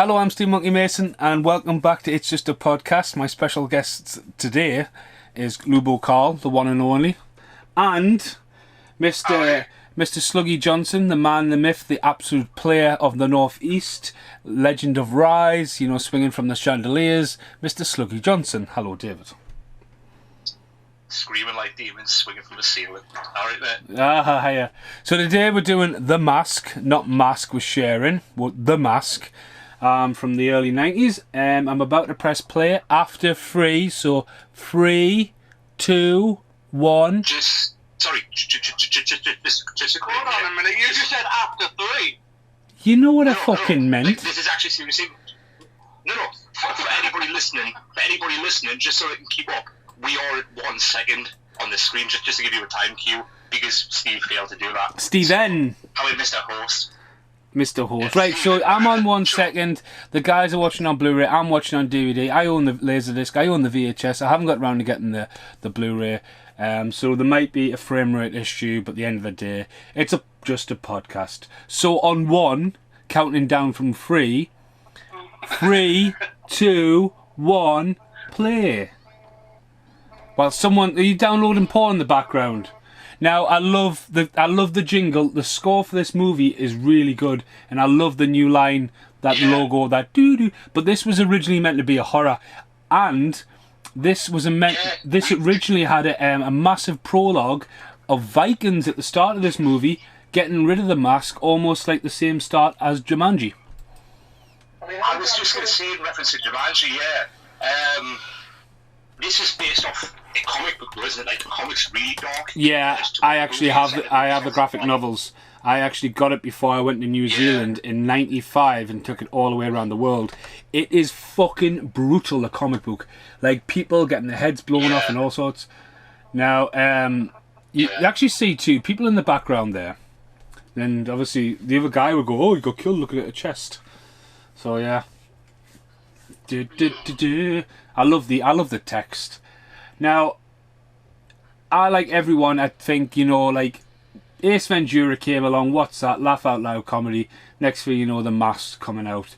Hello, I'm Steve Monkey Mason, and welcome back to It's Just a Podcast. My special guest today is Lubo Carl, the one and only, and Mr. Sluggy Johnson, the man, the myth, the absolute player of the North East, legend of Rise, swinging from the chandeliers, Mr. Sluggy Johnson. Hello, David. Screaming like demons, swinging from the ceiling. All right, there. Hiya. So today we're doing The Mask, not Mask with Sharon, but The Mask, from the early 90s. I'm about to press play after 3, so 3, 2, 1. Just hold on a minute. You just said after 3. You know what I fucking meant. This is actually seriously. No. For anybody listening, just so they can keep up, we are at 1 second on the screen, just to give you a time cue, because Steve failed to do that. Steven. How we missed our host. Mr. Host. Right, so I'm on 1 second. The guys are watching on Blu-ray. I'm watching on DVD. I own the Laserdisc. I own the VHS. I haven't got around to getting the Blu-ray. So there might be a frame rate issue, but at the end of the day, it's just a podcast. So on 1, counting down from 3, 3, 2, 1, play. While are you downloading porn in the background? Now, I love the jingle. The score for this movie is really good, and I love the new line, that logo, that doo-doo. But this was originally meant to be a horror, and this originally had a massive prologue of Vikings at the start of this movie, getting rid of the mask, almost like the same start as Jumanji. I was just going to say in reference to Jumanji, this is based off a comic book, isn't it? Like, the comic's really dark. Yeah, I have the graphic novels. I actually got it before I went to New Zealand in '95 and took it all the way around the world. It is fucking brutal, the comic book. Like, people getting their heads blown off and all sorts. Now, you actually see two people in the background there. And obviously, the other guy would go, "Oh, he got killed, look at the chest." So, yeah. I love the text. Now, I, like everyone, I think, like, Ace Ventura came along, what's that, laugh out loud comedy, next thing you know, The Mask coming out,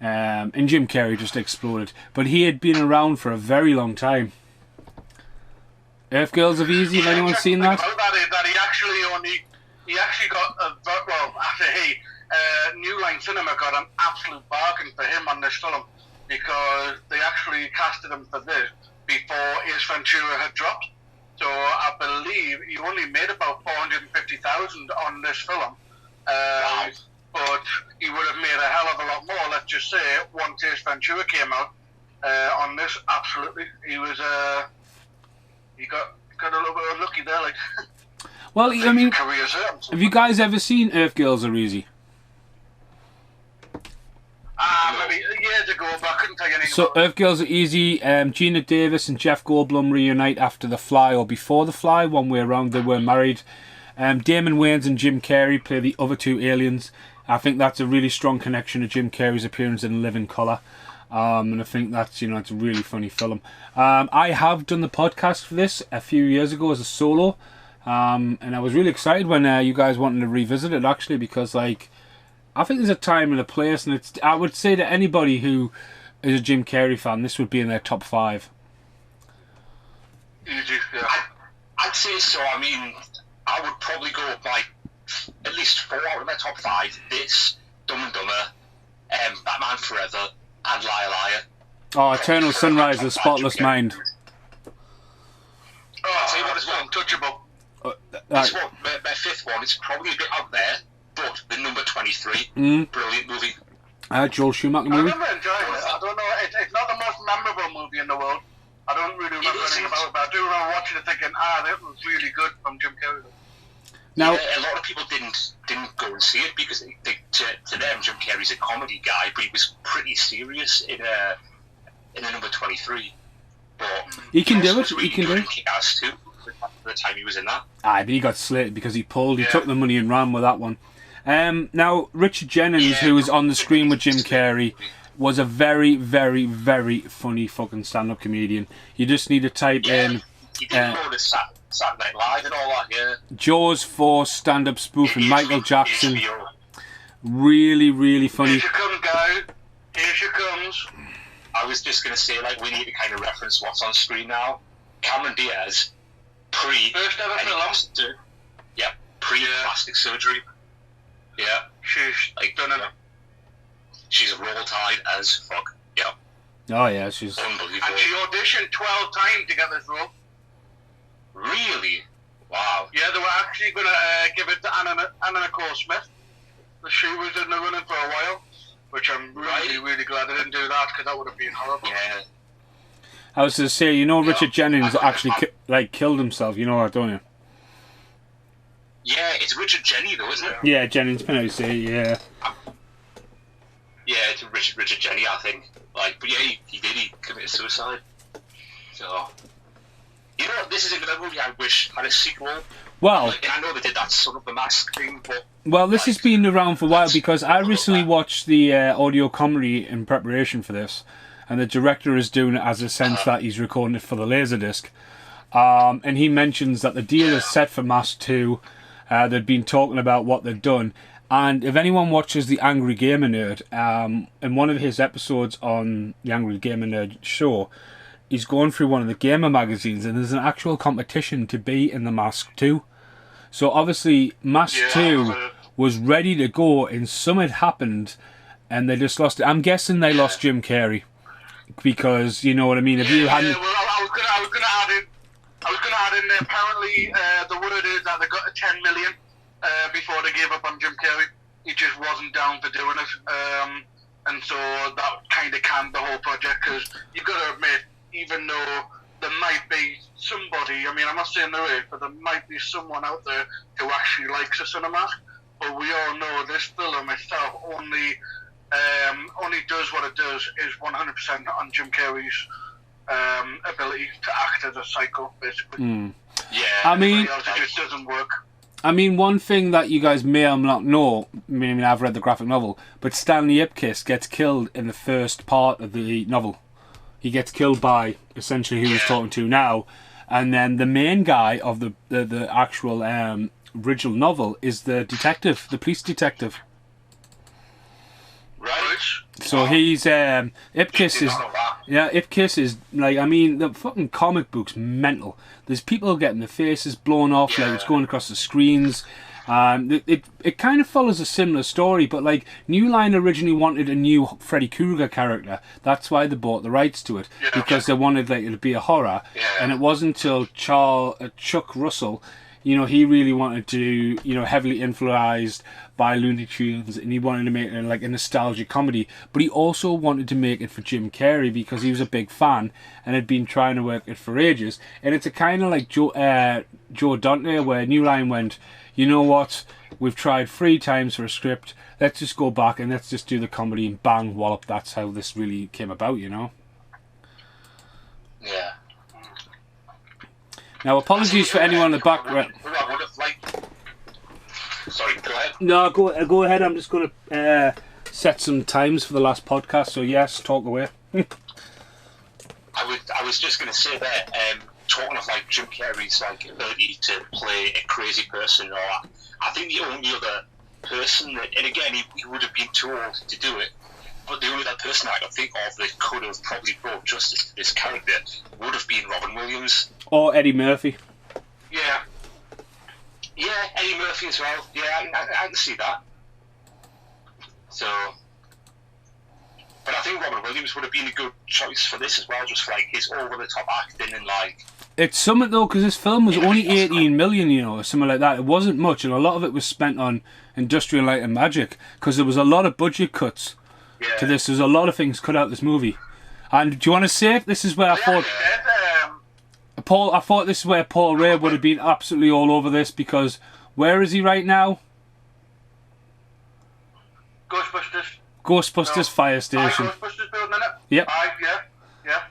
and Jim Carrey just exploded. But he had been around for a very long time. Earth Girls Have Easy, have anyone seen that? That he actually got New Line Cinema got an absolute bargain for him on this film, because they actually casted him for this before Ace Ventura had dropped. So I believe he only made about $450,000 on this film. But he would have made a hell of a lot more, let's just say, once Ace Ventura came out. On this, absolutely. He was he got a little bit unlucky there, like. Well, I mean, have you guys ever seen Earth Girls Are Easy? Maybe years ago, but I couldn't tell you anything. So, Earth Girls Are Easy, Gina Davis and Jeff Goldblum reunite after The Fly, or before The Fly, one way around. They were married. Damon Wayans and Jim Carrey play the other two aliens. I think that's a really strong connection to Jim Carrey's appearance in Living Colour. And I think that's, it's a really funny film. I have done the podcast for this a few years ago as a solo. And I was really excited when you guys wanted to revisit it, actually, because, like, I think there's a time and a place, and I would say to anybody who is a Jim Carrey fan, this would be in their top 5. I'd say so. I mean, I would probably go by at least 4 out of my top 5. This, Dumb and Dumber, Batman Forever, and Liar Liar. Oh, Eternal Sunrise, The Spotless Mind. I'll tell you what as well, Untouchable. My 5th one is probably a bit out there, but the number 23, brilliant movie. Joel Schumacher movie. I remember enjoying it. I don't know, it's not the most memorable movie in the world. I don't really remember anything about it, but I do remember watching it thinking, that was really good from Jim Carrey. Now, a lot of people didn't go and see it because to them Jim Carrey's a comedy guy, but he was pretty serious in a number 23. But he can do it. He can do it. Kick-Ass too. The time he was in that. But he got slated because he took the money and ran with that one. Now, Richard Jennings, who was on the screen with Jim Carrey, was a very, very, very funny fucking stand-up comedian. You just need to type in... He did go to Saturday Night Live and all that, Jaws 4 stand-up spoof and Michael Jackson. Really, really funny. Here you come, guys. Here films. I was just going to say, like, we need to kind of reference what's on screen now. Cameron Diaz, First ever film. Pre-plastic surgery. Yeah. She's Like, done it. yeah. She's roll tide as fuck. Yeah. Oh yeah, she's. Unbelievable. And she auditioned 12 times to get this role. Really? Wow. Yeah, they were actually going to give it to Anna Nicole Smith. She was in the running for a while, which I'm really glad they didn't do that, because that would have been horrible. Yeah. I was to say, Richard Jennings actually killed himself. You know that, don't you? Yeah, it's Richard Jenny though, isn't it? Yeah, Jennings, can I say? Yeah. Yeah, it's Richard Jenny, I think. Like, but yeah, he did. He committed suicide. So, you know, this is another movie I wish had a sequel. Well, and I know they did that Son of the Mask thing, but this has been around for a while, because I recently watched the audio comedy in preparation for this, and the director is doing it as a sense that he's recording it for the Laserdisc. And he mentions that the deal is set for Mask 2. They'd been talking about what they'd done. And if anyone watches The Angry Gamer Nerd, in one of his episodes on The Angry Gamer Nerd show, he's going through one of the gamer magazines, and there's an actual competition to be in the Mask 2. So obviously, Mask 2 was ready to go, and something had happened, and they just lost it. I'm guessing they lost Jim Carrey, because, you know what I mean? If you hadn't... well, I was going to add in there, apparently the word is that they got to 10 million before they gave up on Jim Carrey. He just wasn't down for doing it. And so that kind of canned the whole project, because you've got to admit, even though there might be somebody, I mean, I'm not saying there is, but there might be someone out there who actually likes a cinema. But we all know this film itself only does what it does is 100% on Jim Carrey's ability to act as a psycho, basically. Yeah, I mean, it just doesn't work. I mean, one thing that you guys may or not know, I mean, I've read the graphic novel, but Stanley Ipkiss gets killed in the first part of the novel. He gets killed by, essentially, who he's talking to now. And then the main guy of the actual original novel is the detective, the police detective. right. So he's Ipkiss is Ipkiss is like, I mean, the fucking comic book's mental. There's people getting their faces blown off, like it's going across the screens. It kind of follows a similar story, but like New Line originally wanted a new Freddy Krueger character. That's why they bought the rights to it, because they wanted like it to be a horror. And it wasn't until Chuck Russell, you know, he really wanted to, you know, heavily influenced by Looney Tunes, and he wanted to make it like a nostalgic comedy, but he also wanted to make it for Jim Carrey because he was a big fan and had been trying to work it for ages. And it's a kind of like Joe Dante, where New Line went, you know what, we've tried 3 times for a script, let's just go back and let's just do the comedy, and bang, wallop, that's how this really came about, you know. Yeah. Now, apologies for anyone in the background. I would have liked. Sorry, go ahead. No, go ahead. I'm just going to set some times for the last podcast. So yes, talk away. I was just going to say that, talking of like Jim Carrey's like ability to play a crazy person, or I think the only other person that, and again he would have been too old to do it, but the only other person I can think of that could have probably brought justice to this character would have been Robin Williams. Or Eddie Murphy. Yeah. Yeah, Eddie Murphy as well. Yeah, I can see that. So, but I think Robin Williams would have been a good choice for this as well, just for, like his over-the-top acting and like. It's something though, because this film was only 18 million, you know, or something like that. It wasn't much, and a lot of it was spent on Industrial Light and Magic, because there was a lot of budget cuts to this. There's a lot of things cut out of this movie. And do you want to say this is where I thought? I thought this is where Paul Ray would have been absolutely all over this, because where is he right now? Ghostbusters Fire Station. Ghostbusters building in it? Yep. Yeah.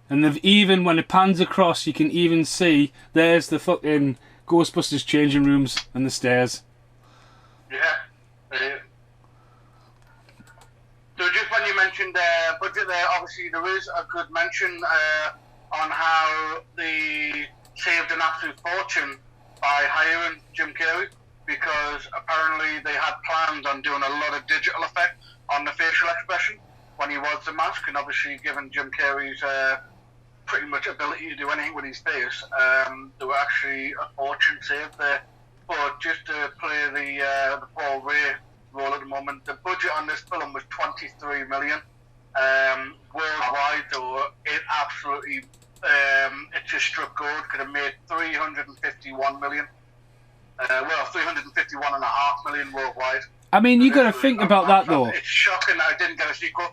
And they've even, when it pans across, you can even see there's the fucking Ghostbusters changing rooms and the stairs. Yeah. So just when you mentioned budget there, obviously there is a good mention on how they saved an absolute fortune by hiring Jim Carrey, because apparently they had plans on doing a lot of digital effect on the facial expression. when he was the Mask, and obviously given Jim Carrey's pretty much ability to do anything with his face, there were actually a fortune saved there. But just to play the Paul Ray role at the moment, the budget on this film was 23 million. Worldwide, though, it absolutely it just struck gold. Could have made 351 million. 351.5 million worldwide. I mean, you got to think about that though. It's shocking that I didn't get a sequel.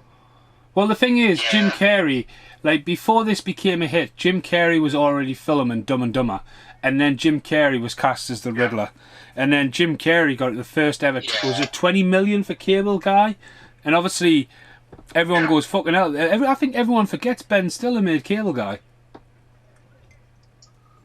Well, the thing is, Jim Carrey, like before this became a hit, Jim Carrey was already filming Dumb and Dumber, and then Jim Carrey was cast as the Riddler, and then Jim Carrey got the first ever. Was it 20 million for Cable Guy? And obviously, everyone goes fucking hell. I think everyone forgets Ben Stiller made Cable Guy.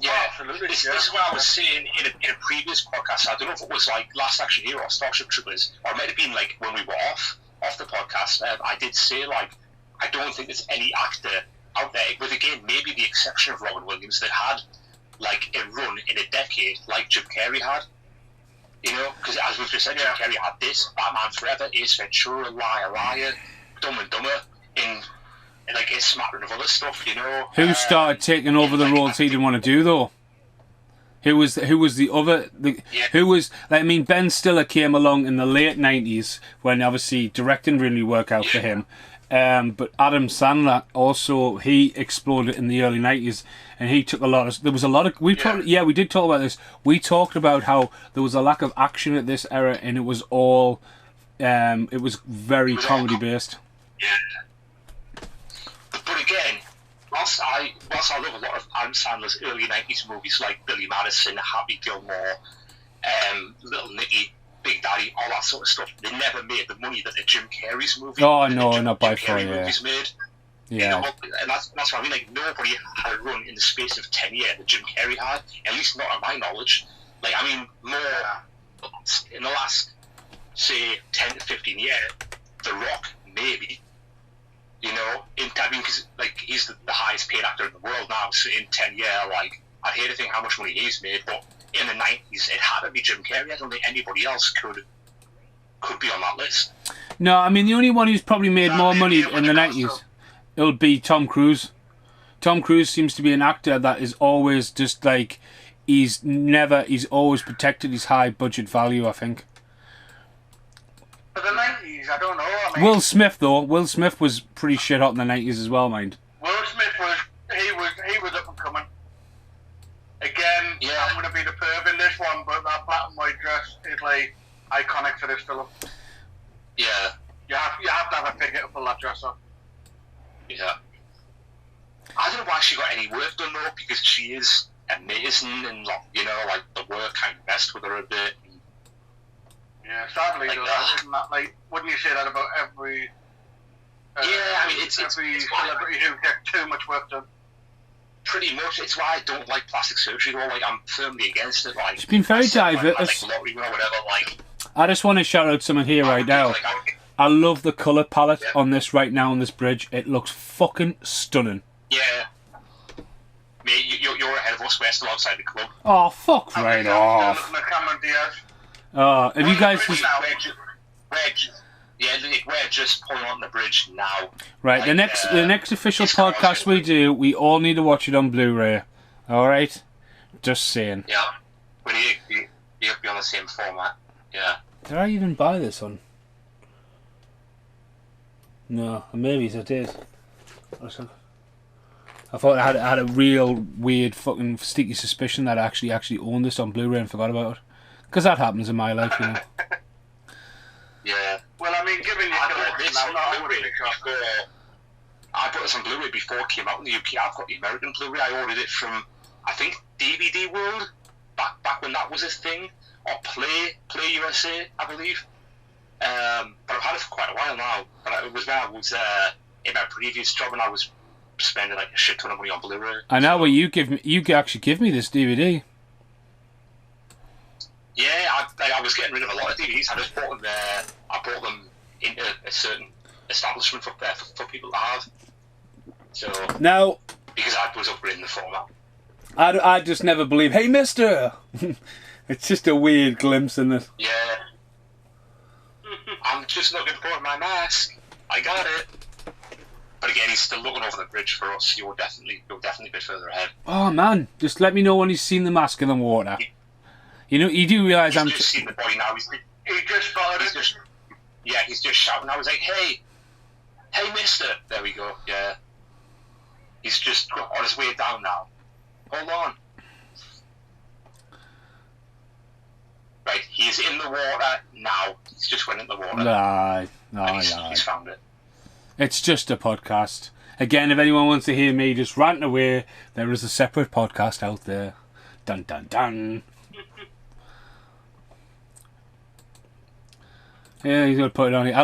Yeah, absolutely. This is what I was saying in a previous podcast. I don't know if it was like Last Action Hero or Starship Troopers, or it might have been like when we were off the podcast. I did say like I don't think there's any actor out there, with again maybe the exception of Robin Williams, that had like a run in a decade like Jim Carrey had. You know, because as we've just said, Jim Carrey had this, Batman Forever, Ace Ventura, Liar Liar, Dumb and Dumber, in like a smattering of other stuff, you know. Who started taking over the roles he didn't want to do though? Who was the other? Who was? Like, I mean, Ben Stiller came along in the late '90s when obviously directing really worked out for him. But Adam Sandler also, he exploded in the early '90s, and he took a lot of. There was a lot of. We did talk about this. We talked about how there was a lack of action at this era, and it was all. It was very comedy based. Yeah. But again, whilst I love a lot of Adam Sandler's early '90s movies like Billy Madison, Happy Gilmore, Little Nicky, Big Daddy, all that sort of stuff, they never made the money that the Jim Carrey's movie. Oh no, not by far. Movies made. Yeah. You know, and that's what I mean. Like nobody had a run in the space of 10 years that Jim Carrey had. At least not on my knowledge. Like I mean, more in the last say 10 to 15 years, The Rock maybe. You know, because like he's the highest paid actor in the world now. So in 10 years, like I'd hate to think how much money he's made, but in the '90s, it had to be Jim Carrey. I don't think anybody else could be on that list. No, I mean the only one who's probably made more money in the '90s, it'll be Tom Cruise. Tom Cruise seems to be an actor that is always just like he's always protected his high budget value. I think. For the '90s, I don't know. I mean, Will Smith though, Will Smith was pretty shit hot in the '90s as well, mind. Will Smith was up and coming. Again, I'm going to be the perv in this one, but that black and white dress is like iconic for this film. Yeah. You have to have a figure to pull that dress off. Yeah. I don't know why she got any work done though, because she is amazing and you know, like the work kind of messed with her a bit. Yeah, sadly, like isn't that like? Wouldn't you say that about every? I mean, it's every celebrity who gets too much work done. Pretty much, it's why I don't like plastic surgery. Though, like I'm firmly against it. Like it's been very diverse. Like lottery or whatever. Like I just want to shout out someone here right now. I love the colour palette on this right now on this bridge. It looks fucking stunning. Yeah. Mate, you're ahead of us. We're still outside the club. Oh fuck right off. Cameron Diaz. Have you guys just... We're just pulling on the bridge now. Right, like, the next official podcast we do, we all need to watch it on Blu-ray. Alright? Just saying. Yeah. But you'll be on the same format. Yeah. Did I even buy this one? No, maybe I did. I thought I had a real weird fucking sneaky suspicion that I actually owned this on Blu-ray and forgot about it. Because that happens in my life, you know. Yeah. Well, I mean, given your collection, I bought this on Blu-ray before it came out in the UK. I've got the American Blu-ray. I ordered it from, I think, DVD World, back when that was a thing, or Play USA, I believe. But I've had it for quite a while now. But it was when I was in my previous job, and I was spending like a shit ton of money on Blu-ray. I know. Well, you actually give me this DVD. Yeah, I was getting rid of a lot of DVDs. I just bought them there. I bought them into a certain establishment for people to have. So now, because I was upgrading the format. I just never believe. Hey, Mister. It's just a weird glimpse in it. Yeah. I'm just looking for my mask. I got it. But again, he's still looking over the bridge for us. You're definitely a bit further ahead. Oh man, just let me know when he's seen the mask in the water. You know, you do realise He's just seen the body now. He just spotted it. He's just shouting. I was like, hey, mister. There we go. Yeah. He's just on his way down now. Hold on. Right, he's in the water now. He's just went in the water. He's found it. It's just a podcast. Again, if anyone wants to hear me just rant away, there is a separate podcast out there. Dun dun dun. Yeah, he's gonna put it on here. I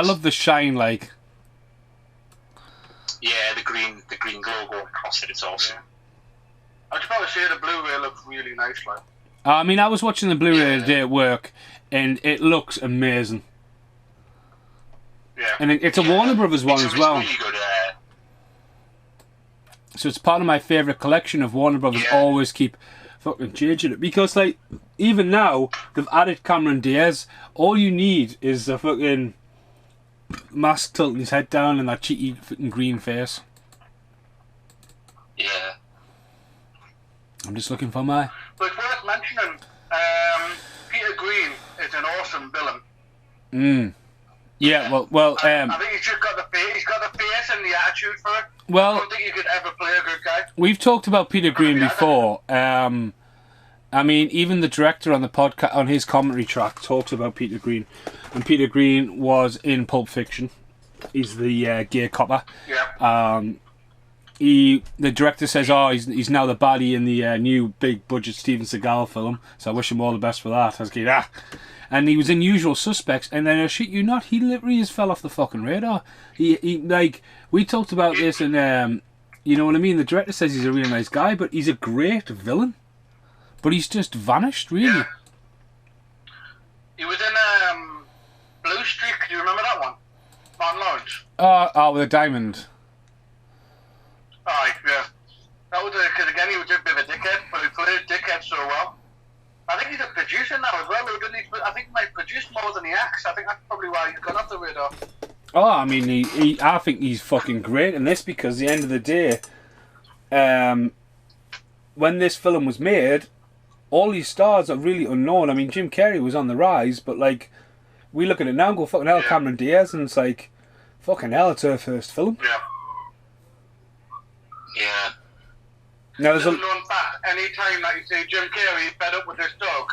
love the shine, like. Yeah, the green glow going across it. It's awesome. Yeah. I'd probably say the Blu-ray looks really nice, like. I mean, I was watching the Blu-ray today at work, and it looks amazing. Yeah. And it's a Warner Brothers one as well. Really good, so it's part of my favourite collection of Warner Brothers. Always keep fucking changing it, because like even now they've added Cameron Diaz. All you need is a fucking mask tilting his head down and that cheeky fucking green face. Yeah. I'm just looking for my. But it's worth mentioning, Peter Green is an awesome villain. Yeah, well. I think he's just got the face. He's got the face and the attitude for it. Well, I don't think you could ever play a good guy. We've talked about Peter Green before. I mean, even the director on the podcast, on his commentary track, talks about Peter Green, and Peter Green was in Pulp Fiction. He's the gay copper. Yeah. The director says, he's now the baddie in the new big budget Steven Seagal film. So I wish him all the best for that. I was like, And he was in Usual Suspects, and then I shit you not, he literally just fell off the fucking radar. He like, we talked about this, and you know what I mean. The director says he's a really nice guy, but he's a great villain. But he's just vanished, really. Yeah. He was in Blue Streak. Do you remember that one? Martin Lawrence. With a diamond. Oh, yeah. That was because again he was just a bit of a dickhead, but he played dickhead so well. I think he's a producer now as well. I think he might produce more than he acts. I think that's probably why he's gone off the radar. Oh, I mean, I think he's fucking great in this, because at the end of the day, when this film was made, all these stars are really unknown. I mean, Jim Carrey was on the rise, but like, we look at it now and go, fucking hell, Cameron Diaz, and it's like, fucking hell, it's her first film. Yeah. Yeah. Now, there's a known fact, any time that you say Jim Carrey is fed up with this dog,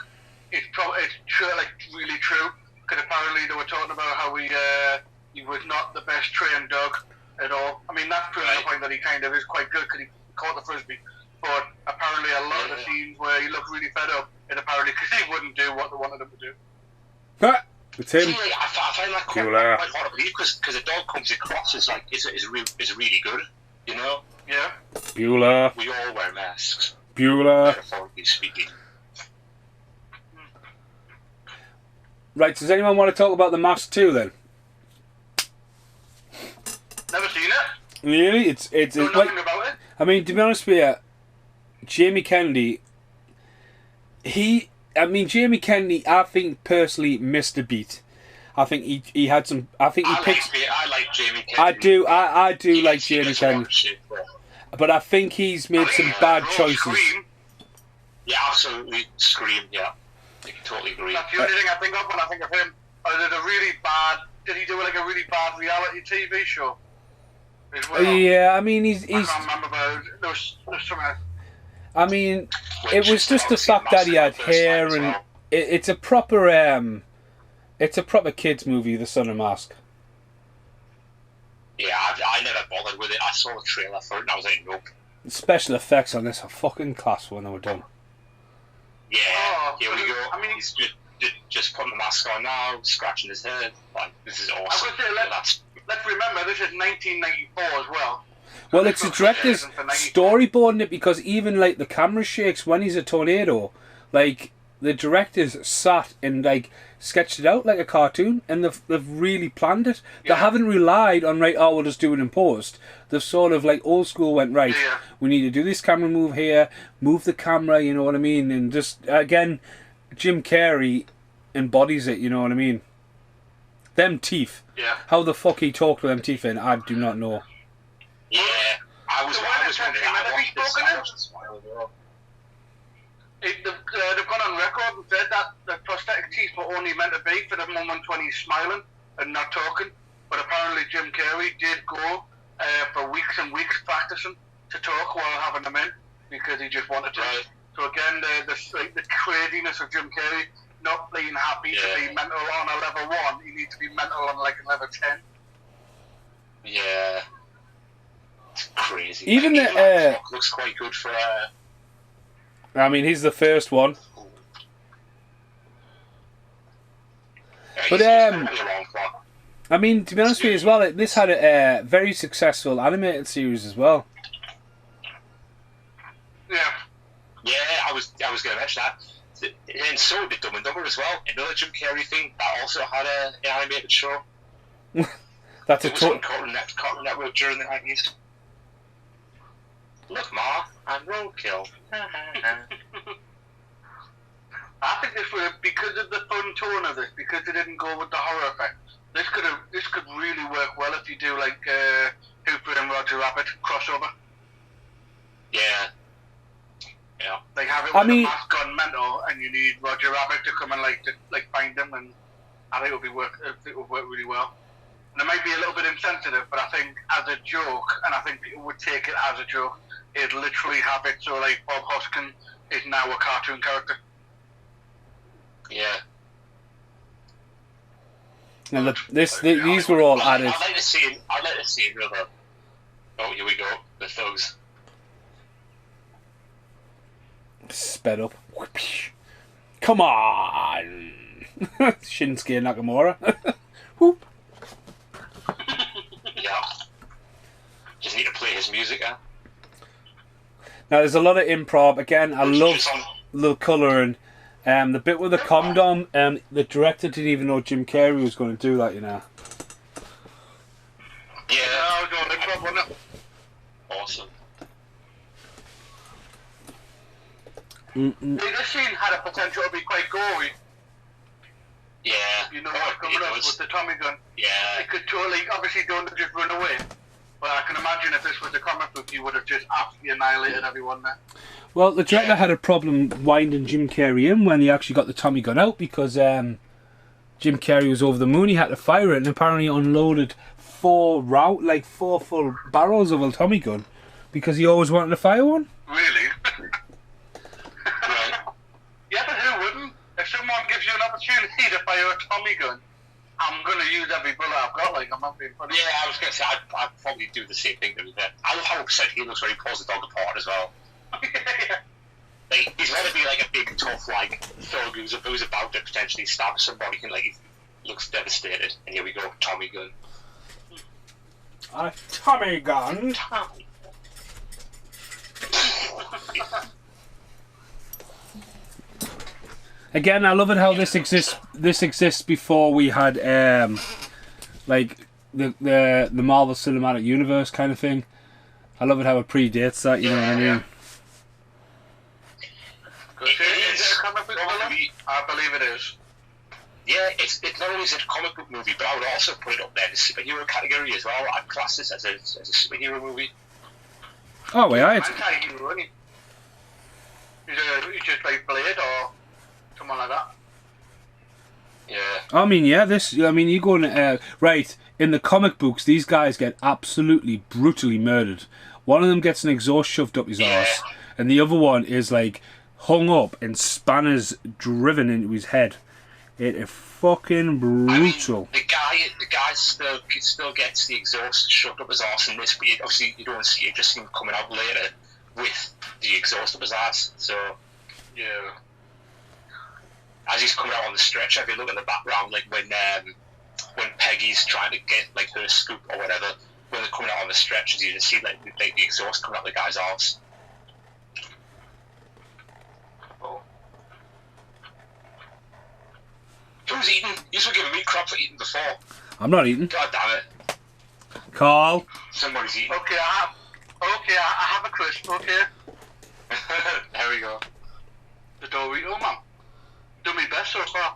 it's true, like really true. Because apparently they were talking about how he was not the best trained dog at all. I mean, that's proving the point that he kind of is quite good because he caught the frisbee. But apparently a lot of the scenes where he looked really fed up, and apparently because he wouldn't do what they wanted him to do. It's him. See, I find that quite hard to believe, because a dog comes across as like is really good, you know. Yeah. Bueller. We all wear masks. Bueller. Metaphorically speaking. Right, does anyone want to talk about The Mask 2 then? Never seen it. Really? It's know like, nothing about it. I mean, to be honest with you, Jamie Kennedy, Jamie Kennedy, I think personally missed a beat. I think he had some. I think he picked. I like Jamie Kennedy. I do like Jamie Kennedy. But I think he's made some bad choices. Scream. Yeah, absolutely. Scream, yeah. I can totally agree. That's the only thing I think of when I think of him. Did he do like a really bad reality TV show? As well? Yeah, I mean, he's. I can't remember, but there was something. I mean, it was just the fact that he had hair, and it's a proper kids movie, The Son of Mask. Yeah, I never bothered with it. I saw the trailer for it and I was like, nope. The special effects on this are fucking class when they were done. Yeah, here we go. I mean, he's just putting the mask on now, scratching his head. Like, this is awesome. Let's remember, this is 1994 as well. Well, it's the director's storyboarding it, because even like the camera shakes when he's a tornado. Like, the directors sat and like sketched it out like a cartoon, and they've really planned it. Yeah. They haven't relied on we'll just do it in post. They've sort of like old school went we need to do this camera move here, move the camera, you know what I mean, and just again, Jim Carrey embodies it, you know what I mean. them teeth. Yeah. How the fuck he talked with them teeth in, I do not know. Yeah, I was wondering. I watched this a while ago. They've gone on record and said that the prosthetic teeth were only meant to be for the moment when he's smiling and not talking. But apparently Jim Carrey did go for weeks and weeks practicing to talk while having them in because he just wanted to. Right. So again, the craziness of Jim Carrey not being happy to be mental on a level 1, you need to be mental on like a level 10. Yeah. It's crazy. Even like, the looks quite good for. I mean, he's the first one. But I mean, to be honest with you as well, this had a very successful animated series as well. Yeah. Yeah, I was going to mention that. And so did Dumb and Dumber as well. Another Jim Carrey thing that also had an animated show. That's it was on Cartoon Network during the 90s. Look, Ma, I'm roadkill. I think this would, because of the fun tone of this, because they didn't go with the horror effect, this could really work well if you do like Hooper and Roger Rabbit crossover. Yeah. Yeah. Like have it with the mask gone mental, and you need Roger Rabbit to come and like find them, and I think it would work really well. And it might be a little bit insensitive, but I think as a joke, and I think people would take it as a joke, it'd literally have it so like Bob Hoskins is now a cartoon character. Yeah. And these were all added. I'd like to see another. Oh, here we go. The thugs. Sped up. Come on! Shinsuke Nakamura. Whoop. Yeah. Just need to play his music, huh? Now, there's a lot of improv. Again, I love the colouring. The bit with the condom, the director didn't even know Jim Carrey was going to do that, you know. Yeah, I was going improv, wasn't it? Awesome. This scene had a potential to be quite gory. Yeah. You know what's coming up with the Tommy gun. Yeah. It could totally, obviously don't just run away. But I can imagine if this was a comic book, you would have just absolutely annihilated everyone there. Well, the director had a problem winding Jim Carrey in when he actually got the Tommy gun out because Jim Carrey was over the moon. He had to fire it and apparently unloaded 4 full barrels of a Tommy gun because he always wanted to fire one. Really? Yeah, but who wouldn't? If someone gives you an opportunity to fire a Tommy gun, I'm going to use every bullet I've got, like, I'm not being funny. Yeah, I was going to say, I'd probably do the same thing to be there. I love how upset he looks when he pulls the dog apart as well. Like, he's meant to be like a big, tough, like, thug who's about to potentially stab somebody, and, like, he looks devastated. And here we go, Tommy gun. A Tommy gun? Tommy. Again, I love it how this exists. This exists before we had like the Marvel Cinematic Universe kind of thing. I love it how it predates that. You know what I mean? Is it a comic book movie? I believe it is. Yeah, it's not only is it a comic book movie, but I would also put it up there in the superhero category as well. I'd class this as a superhero movie. Oh, yeah, it's anti-hero, isn't he? He's just like Blade or someone like that. Yeah. I mean, yeah, you go in, right, in the comic books, these guys get absolutely brutally murdered. One of them gets an exhaust shoved up his arse, and the other one is, like, hung up and spanners driven into his head. It is fucking brutal. I mean, the guy still gets the exhaust shoved up his arse in this, but obviously you don't see it, just see him coming out later with the exhaust up his arse, so... Yeah. As he's coming out on the stretcher, if you look at the background, like when Peggy's trying to get like her scoop or whatever, when they're coming out on the stretchers, you just see like the exhaust coming out the guy's arse. Oh. Who's eating? You were giving me crap for eating before. I'm not eating. God damn it. Carl. Somebody's eating. Okay, I have a crisp, okay? There we go. The Dorito, man. Do me best so far.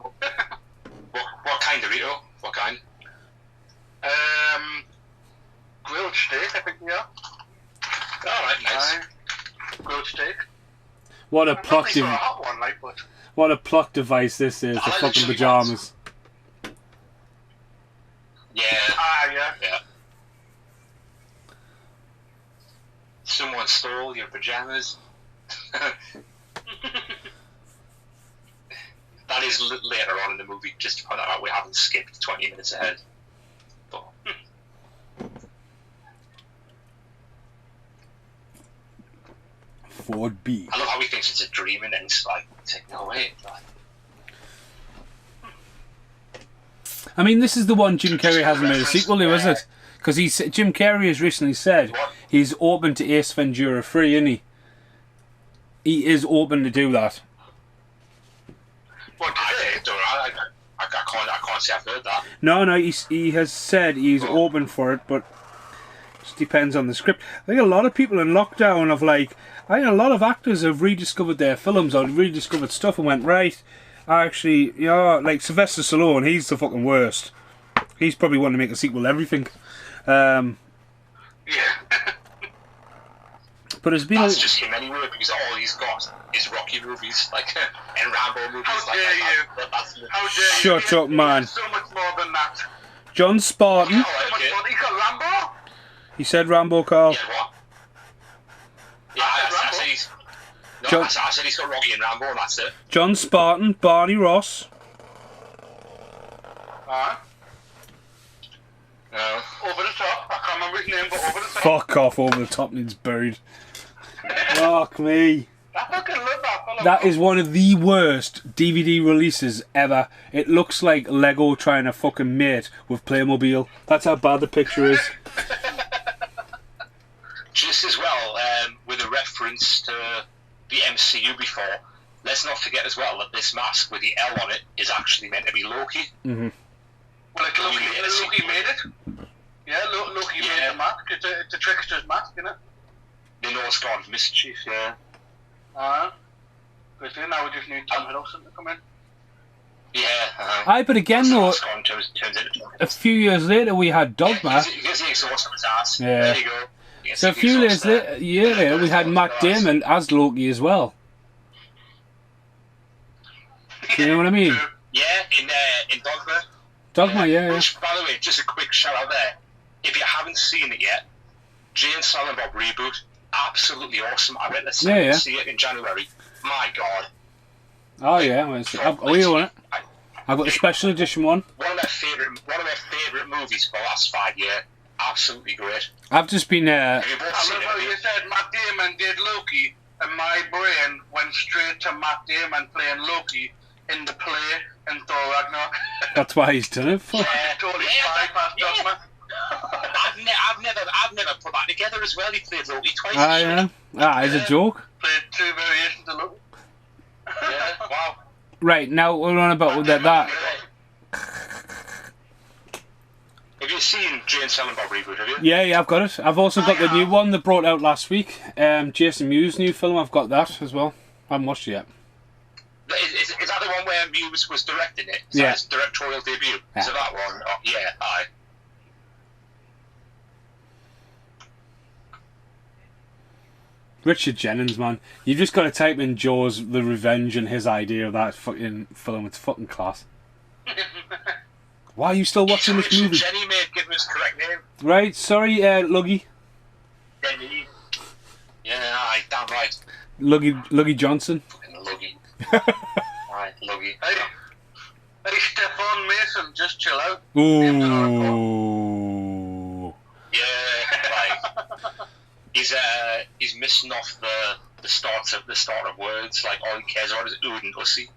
What kind of Dorito? What kind? Grilled steak, I think we are. Alright, nice. Grilled steak. What a I'm not plot really sure a hot one, like, but... what a plot device this is, the I like fucking chili pajamas. Yeah. Yeah. Yeah. Someone stole your pajamas. That is later on in the movie, just to point that out, we haven't skipped 20 minutes ahead. But... Ford B. I love how he thinks it's a dream and then it's like, no way. Like, I mean, this is the one Jim Carrey hasn't made a sequel to, is it? Because Jim Carrey has recently said he's open to Ace Ventura 3, isn't he? He is open to do that. What did I can't say I've heard that. No, he has said he's open for it, but it just depends on the script. I think a lot of people in lockdown have I think a lot of actors have rediscovered their films or rediscovered stuff and went, right, actually, like Sylvester Stallone, he's the fucking worst. He's probably wanting to make a sequel to everything. Yeah. But it's been That's just him anyway, because all he's got is Rocky movies, and Rambo movies. How dare you? How dare you? Shut up, man. So much more than that. John Spartan. So much more. He got Rambo? He said Rambo, Carl. Yeah, what? Yeah, I said he's... No, John- I said he's got Rocky and Rambo, and that's it. John Spartan, Barney Ross. No. Over the top. I can't remember his name, but over the top. Fuck off, over the top needs buried. Fuck me. I fucking love that fella. That is one of the worst DVD releases ever. It looks like Lego trying to fucking mate with Playmobil. That's how bad the picture is. Just as well, with a reference to the MCU before, let's not forget as well that this mask with the L on it is actually meant to be Loki. Mm-hmm. Well, Loki made it. Yeah, Loki made the mask. It's a trickster's mask, isn't it? The Norse god of mischief, yeah. Because now we just need Tom Hiddleston to come in. Yeah. Aye, but again though, turns into a few years later we had Dogma. He gets the exhaust on his ass. Yeah. There you go. So a few years later, we had Matt Damon as Loki as well. Do you know what I mean? Yeah, in Dogma. Dogma, yeah. Which, by the way, just a quick shout out there. If you haven't seen it yet, Jay and Silent Bob reboot, absolutely awesome. I went to see it in January. My God. Oh yeah, we own it. I've got the special edition one. One of my favourite movies for the last 5 years. Absolutely great. I've just been. I love how you said Matt Damon did Loki, and my brain went straight to Matt Damon playing Loki in the play in Thor Ragnarok. That's why he's done it. Yeah, totally bypassed Dogma. I've never put that together as well. He played Loki twice. It's a joke. Played two variations of Loki. Yeah, wow. Right, now we're on about that. Have you seen Jay and Silent Bob reboot, have you? Yeah, I've got it. I've also got the new one that brought out last week. Jason Mewes' new film, I've got that as well. I haven't watched it yet. Is that the one where Mewes was directing it? Yeah. His directorial debut? Yeah. Is it that one? Oh, yeah, aye. Richard Jennings, man. You've just got to type in Jaws, The Revenge, and his idea of that fucking film. It's fucking class. Why are you still watching this movie? Jenny made give his correct name. Right, sorry, Luggy. Jenny. Yeah, aye, damn right. Luggy Johnson. Fucking Luggy. Aye, Luggy. Hey, Stefan Mason, just chill out. Ooh. Yeah, right. He's missing off the start of words, like all he cares about is ood and ussy.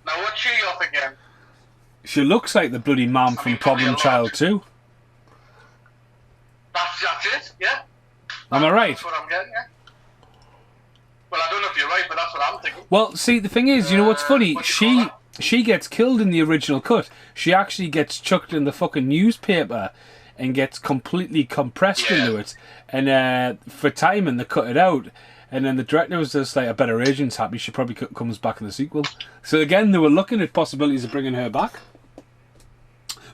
Now what's she off again? She looks like the bloody mom from Problem Child 2. That's it, yeah? Am I right? That's what I'm getting, yeah? Well, I don't know if you're right, but that's what I'm thinking. Well, see, the thing is, you know what's funny? She gets killed in the original cut. She actually gets chucked in the fucking newspaper and gets completely compressed into it. And for timing, they cut it out. And then the director was just like, I bet her agent's happy. She probably comes back in the sequel. So again, they were looking at possibilities of bringing her back.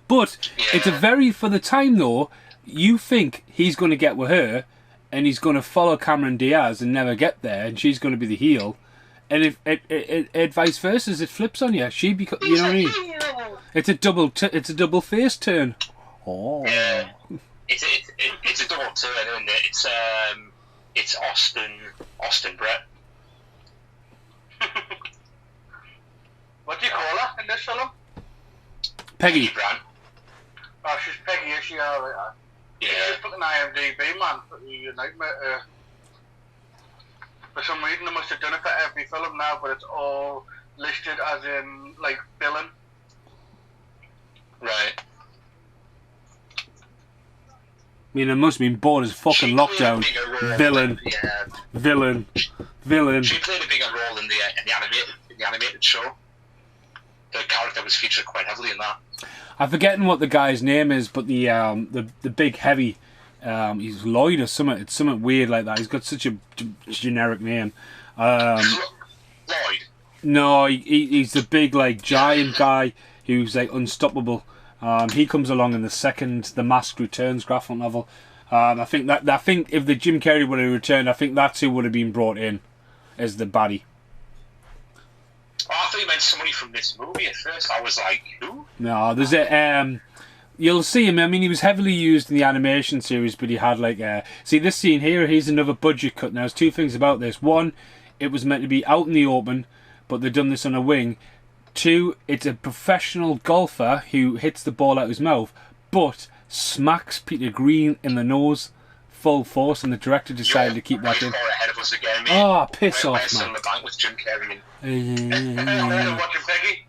But it's a Yeah. very, for the time though, you think he's going to get with her, and he's going to follow Cameron Diaz and never get there, and she's going to be the heel. And if it vice versa, it flips on you. She becomes, you know what I mean? It's a double face turn. Oh. Yeah. It's a double turn, isn't it? It's Austin Brett. What do you call her in this film? Peggy. Brand. Oh, she's Peggy, is she? Oh, right. Yeah. She's fucking IMDb, man. Fucking nightmare. For some reason, they must have done it for every film now, but it's all listed as in, like, villain. Right. I mean, it must have been bored as fucking She lockdown. played a bigger role Villain. Yeah. Villain. She played a bigger role in the animated show. The character was featured quite heavily in that. I'm forgetting what the guy's name is, but the big heavy, he's Lloyd or something. It's something weird like that. He's got such a generic name. Lloyd. No, he's the big like giant guy who's like unstoppable. He comes along in the Mask Returns graphic novel. I think if the Jim Carrey would have returned, I think that's who would have been brought in as the baddie. Oh, I thought you meant somebody from this movie at first. I was like, who? No, there's a you'll see him. I mean, he was heavily used in the animation series, but he had like see this scene here. Here's another budget cut. Now, there's two things about this. One, it was meant to be out in the open, but they've done this on a wing. Two, it's a professional golfer who hits the ball out of his mouth, but smacks Peter Green in the nose, full force, and the director decided to keep that in. Ahead of us again, mate. Oh, piss We're off, still in man! the bank with Jim Carrey. Watching Peggy.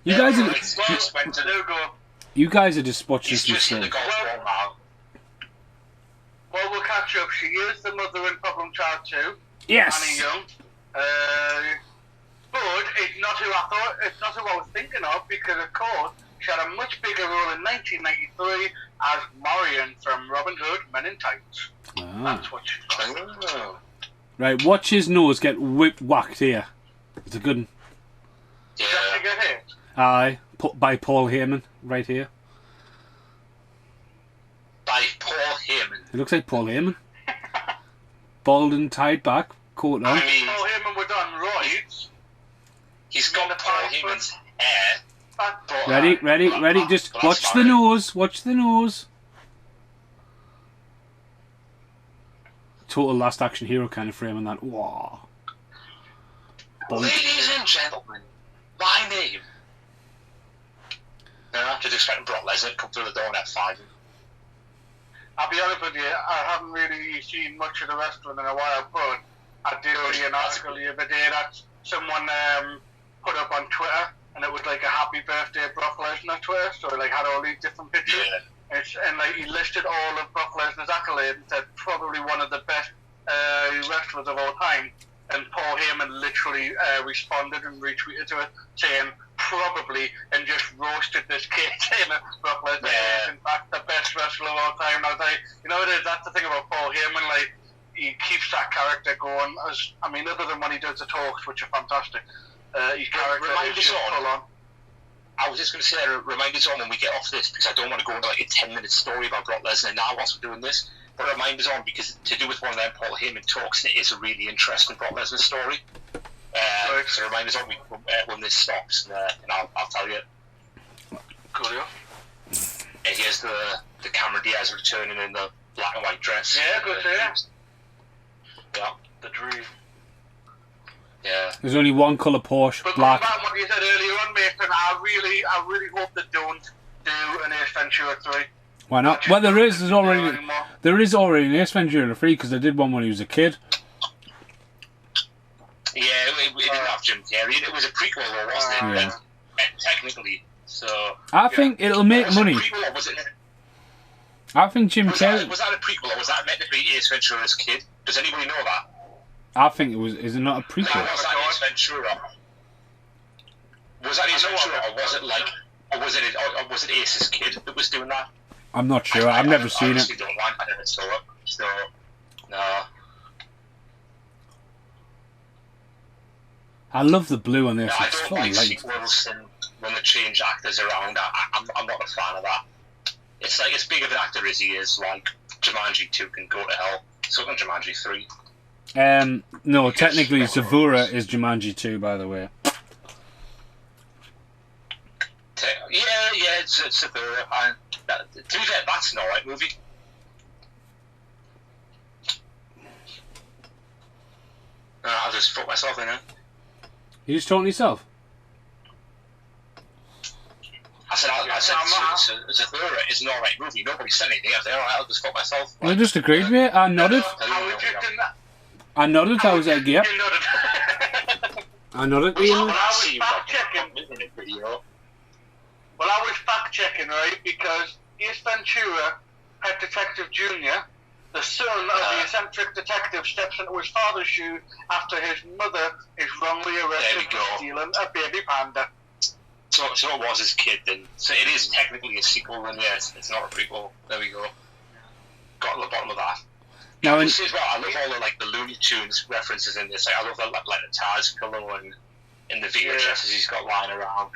You guys are Just went to There we go. you guys are just watching He's some just in the shit. golf ball now. Well, we'll catch up. She is the mother in Problem Child 2. Annie Yes. Young. But it's not who I was thinking of, because of course she had a much bigger role in 1993 as Marion from Robin Hood Men in Tights. Ah. That's what she's called. Oh. Right, watch his nose get whacked here. It's a good one. Did she Yeah. get hit? Aye, put by Paul Heyman right here. By Paul Heyman. It looks like Paul Heyman. Bald and tied back, coat on. I mean, Paul Heyman was on roids. he's got Paul Heyman's hair. But, Ready. Just watch the nose. Watch the nose. Total Last Action Hero kind of frame on that. Wow. Ladies and gentlemen, my name. No, just expecting Brock Lesnar to come through the door and F5 him. I'll be honest with you, I haven't really seen much of the wrestling in a while, but I did see an article the other day that someone put up on Twitter, and it was like a happy birthday Brock Lesnar Twitter, so like had all these different pictures. Yeah. And like he listed all of Brock Lesnar's accolades and said probably one of the best wrestlers of all time. And Paul Heyman literally responded and retweeted to it, saying probably, and just roasted this kid, saying that Brock Lesnar is in fact the best wrestler of all time. And I was like, you know, that's the thing about Paul Heyman, like he keeps that character going. Other than when he does the talks, which are fantastic, his character is just full on. I was just going to say, remind us on when we get off this, because I don't want to go into like a 10-minute story about Brock Lesnar now whilst we're doing this. But remind us on, because to do with one of them Paul Heyman talks, it is a really interesting Brock Lesnar story. So remind us on when this stops, and I'll tell you. Cool, yeah. And here's the Cameron Diaz returning in the black and white dress. Yeah, good to hear. Yeah. The dream. Yeah. There's only one colour Porsche, But black. going back to what you said earlier on, Mason, I really hope they don't do an Ace Ventura 3. Why not? Well, there is already an Ace Ventura 3 because they did one when he was a kid. Yeah, it didn't have Jim Carrey. It was a prequel, though, wasn't it? Yeah. Technically. So. I think it'll make was money. It a prequel, or was it? I think Jim Carrey. Was that a prequel, or was that meant to be Ace Ventura's kid? Does anybody know that? I think it was. Is it not a prequel? Was that Ace Ventura? Was that Ace Ventura, or was it like, or was it Ace's kid that was doing that? I'm not sure. I've never seen it. Don't want. I never saw it. So no. I love the blue on this. I It's don't fucking like light. sequels, and when they change actors around. I'm not a fan of that. It's like as big of an actor as he is, like Jumanji 2 can go to hell. So can Jumanji 3. No, technically Zavura is Jumanji 2, by the way. Yeah, it's Zavura. To be fair, that's an alright movie. I'll just fuck myself in it. You just talking to yourself? I said Zavura is an alright movie. Nobody said anything. I said, alright, I'll just fuck myself. I just agreed with it. I nodded. I nodded. I was like, yep. You nodded. I nodded. Well, I was fact checking, right? Because Ace Ventura, Pet Detective Jr., the son of the eccentric detective, steps into his father's shoe after his mother is wrongly arrested for stealing a baby panda. So it was his kid then. So it is technically a sequel, then yes, it's not a prequel. There we go. Got to the bottom of that. Now, As well, I love all the Looney Tunes references in this. I love the Taz pillow and in the VHSs he's got lying around.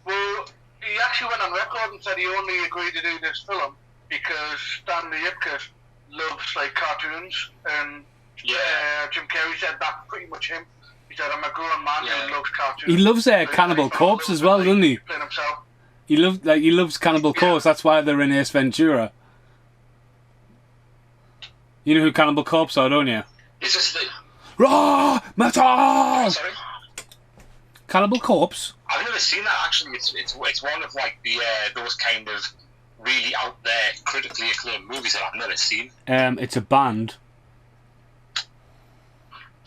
Well, he actually went on record and said he only agreed to do this film because Stanley Ipkiss loves like cartoons, and Jim Carrey said that's pretty much him. He said, "I'm a grown man who loves cartoons." he loves Cannibal Corpse as well, doesn't he? Playing himself. He loves Cannibal Corpse. That's why they're in Ace Ventura. You know who Cannibal Corpse are, don't you? Is this the Raw metal? sorry? Cannibal Corpse. I've never seen that actually. It's one of like the those kind of really out there critically acclaimed movies that I've never seen. It's a band.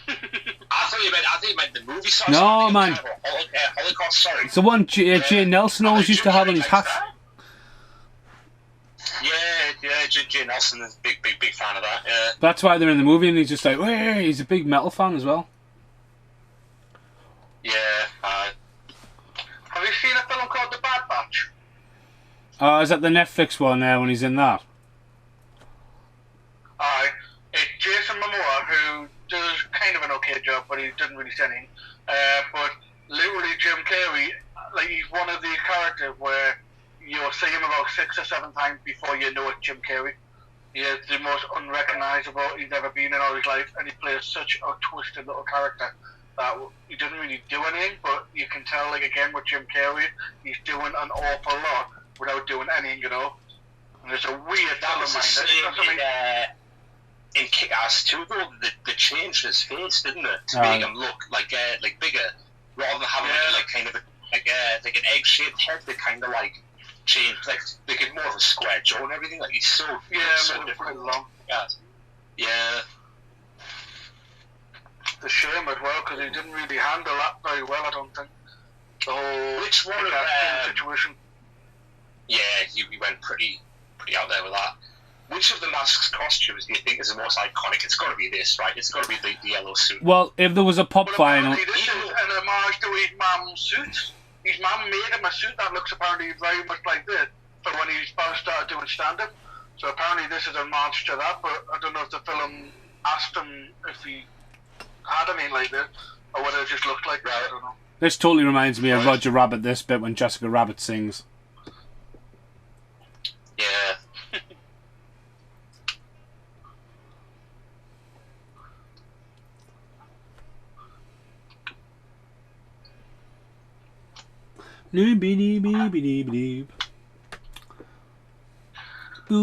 I thought you meant the movie. Sorry, No, man. Holocaust. Sorry. It's the one Jay Nelson always used to have on his hat. Yeah, Jay Nelson is a big fan of that. Yeah. That's why they're in the movie, and he's just like, hey, he's a big metal fan as well. Yeah. Have you seen a film called The Bad Batch? Is that the Netflix one there when he's in that? Aye. It's Jason Momoa who does kind of an okay job, but he doesn't really say anything. But literally Jim Carrey, like he's one of the characters where you'll see him about 6 or 7 times before you know it's Jim Carrey. He is the most unrecognisable he's ever been in all his life, and he plays such a twisted little character that he doesn't really do anything, but you can tell, like again with Jim Carrey, he's doing an awful lot without doing anything, you know. And there's a weird That was the same in Kick-Ass 2, though. They changed his face, didn't it, to make him look like bigger, rather than having like an egg-shaped head. They kind of like changed, like they get more of a square jaw and everything. Like he's so different. Long. Yeah. The shame as well, because he didn't really handle that very well, I don't think. The whole Which one of situation. Yeah, he went pretty out there with that. Which of the Mask's costumes do you think is the most iconic? It's got to be this, right? It's got to be the yellow suit. Well, if there was a pop vinyl... This is an homage to his mum's suit. His mum made him a suit that looks apparently very much like this for when he first started doing stand-up. So apparently this is a homage to that, but I don't know if the film asked him if he had anything like this, or whether it just looked like that, I don't know. This totally reminds me of Roger Rabbit, this bit when Jessica Rabbit sings. Yeah.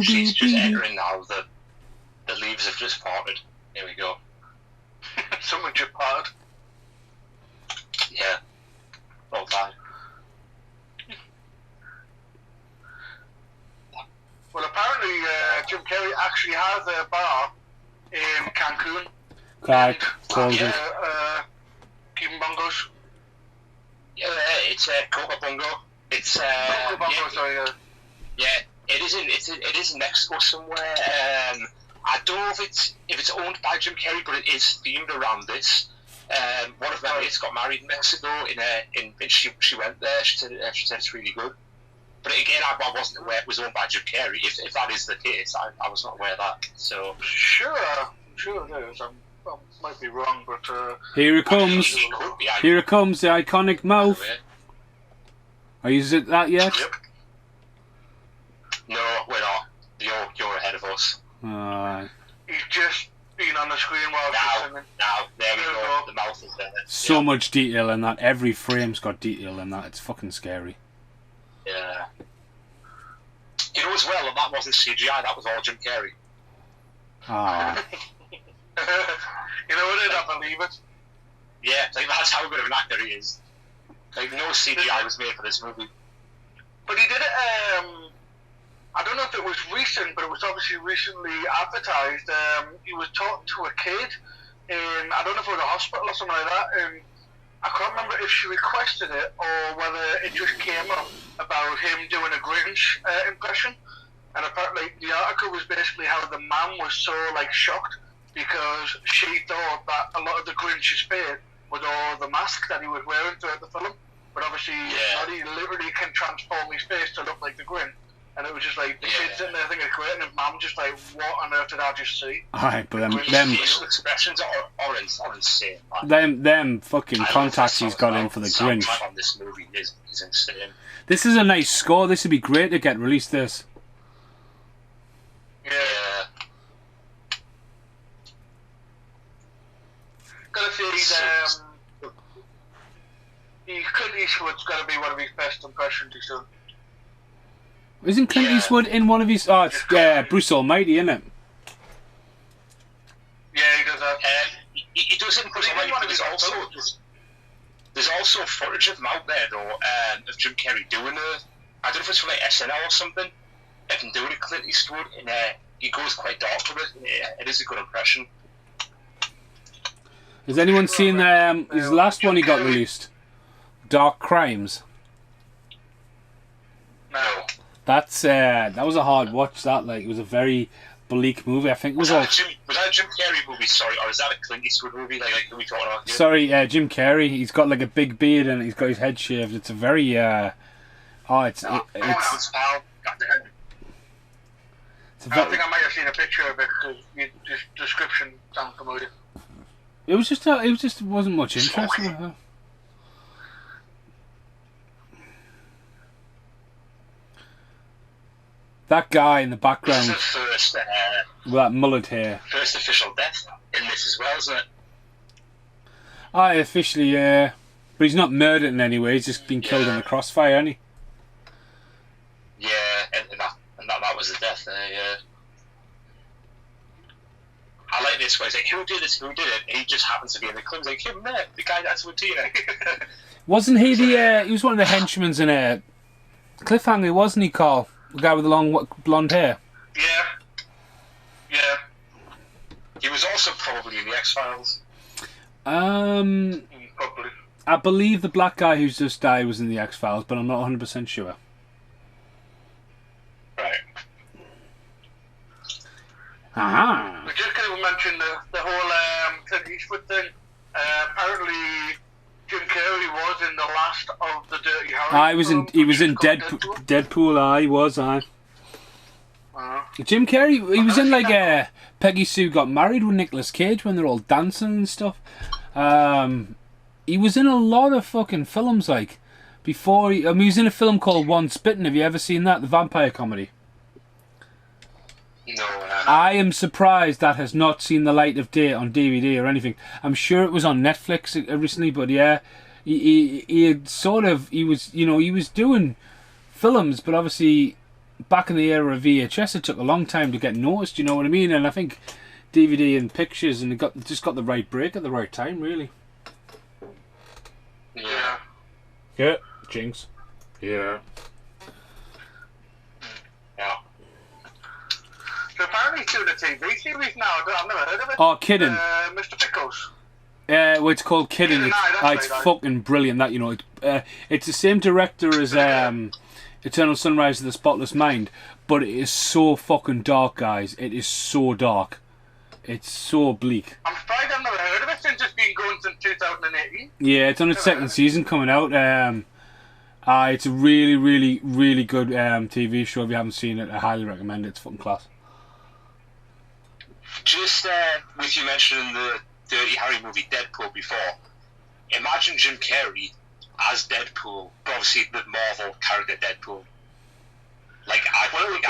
She's just entering now. The leaves have just parted. Here we go. Someone just parted. Yeah. Well done. Well, apparently Jim Carrey actually has a bar in Cancun. Right, closes. Cuban Bongos. Yeah, it's Coca Bongo. It's Coca Bongo, sorry. Yeah, it is in Mexico somewhere. I don't know if it's owned by Jim Carrey, but it is themed around this. One of my mates got married in Mexico. She went there. She said it's really good. But again, I wasn't aware it was owned by Jim Carrey. If that is the case, I was not aware of that. So sure it is. I might be wrong, but here it comes. Here it comes, the iconic mouth. Are you at that yet? Yep. No, we're not. You're ahead of us. He's just been on the screen while she's singing. Now, there we go. The mouth is there. So much detail in that. Every frame's got detail in that. It's fucking scary. Yeah. You know as well that wasn't CGI. That was all Jim Carrey. Ah. You know what? I believe it. Yeah, like that's how good of an actor he is. Like no CGI was made for this movie. But he did it. I don't know if it was recent, but it was obviously recently advertised. He was talking to a kid in, I don't know if it was a hospital or something like that, and I can't remember if she requested it or whether it just came up about him doing a Grinch impression. And apparently the article was basically how the mum was so like shocked because she thought that a lot of the Grinch's face was all the mask that he was wearing throughout the film. But obviously he literally can transform his face to look like the Grinch. And it was just like, the kid sitting there thinking it's great, and his mum just like, what on earth did I just see? Alright, but them facial expressions are insane. Man. Them fucking contacts he's got in for the Grinch. On this movie is insane. This is a nice score. This would be great to get released. This. Yeah. Gotta say, Clint Eastwood's gotta be one of his best impressions he's done. Isn't Clint Eastwood in one of his? Oh, it's Bruce Almighty, isn't it? Yeah, he does that. He does it in Bruce Almighty, but there's also footage of him out there, though, of Jim Carrey doing I don't know if it's for like SNL or something, of him doing a Clint Eastwood, and he goes quite dark with it. It is a good impression. Has anyone seen his last one he got released? Dark Crimes. No. That's that was a hard watch. That like it was a very bleak movie. I think it was all. Was that a Jim Carrey movie? Sorry, or is that a Clint Eastwood movie? Like who we talking about here? Sorry, Jim Carrey. He's got like a big beard and he's got his head shaved. It's a very it's I think I might have seen a picture of it because your description sounds familiar. It was just wasn't much interest in it. That guy in the background This is the first, with that mullet hair. first official death in this as well, isn't it? Aye, officially, yeah. But he's not murdered in any way. He's just been killed in the crossfire, hasn't he? Yeah, and that was the death there, yeah. I like this where he's like, who did this, who did it? And he just happens to be in the club. He's like, him there, the guy that's with Tina. Wasn't he he was one of the henchmen in Cliffhanger, wasn't he, Carl? The guy with the long blonde hair. Yeah. He was also probably in the X-Files. Probably. I believe the black guy who's just died was in the X-Files, but I'm not 100% sure. Right. Aha! We just going to mention the whole Clint Eastwood thing. Apparently, Jim Carrey was in the last of the Dirty Harry. He was in Deadpool. He was. Jim Carrey. He was in like Peggy Sue Got Married with Nicolas Cage when they're all dancing and stuff. He was in a lot of fucking films like before. He was in a film called One Spittin'. Have you ever seen that? The vampire comedy. No. I am surprised that has not seen the light of day on DVD or anything. I'm sure it was on Netflix recently, but yeah, he was doing films, but obviously back in the era of VHS, it took a long time to get noticed. You know what I mean? And I think DVD and pictures, and it just got the right break at the right time, really. Yeah. Yeah, Jinx. Yeah. Yeah. So apparently he's doing a TV series now. I've never heard of it. Oh, Kidding. Mr. Pickles. Well, it's called Kidding. Kidding, It's fucking brilliant. That it's the same director as Eternal Sunrise of the Spotless Mind, but it is so fucking dark, guys. It is so dark. It's so bleak. I'm afraid I've never heard of it since it's been going since 2018. Yeah, it's on its second season coming out. It's a really, really, really good TV show. If you haven't seen it, I highly recommend it. It's fucking class. Just with you mentioning the Dirty Harry movie Deadpool before, imagine Jim Carrey as Deadpool, but obviously the Marvel character Deadpool. Like, I Well, it would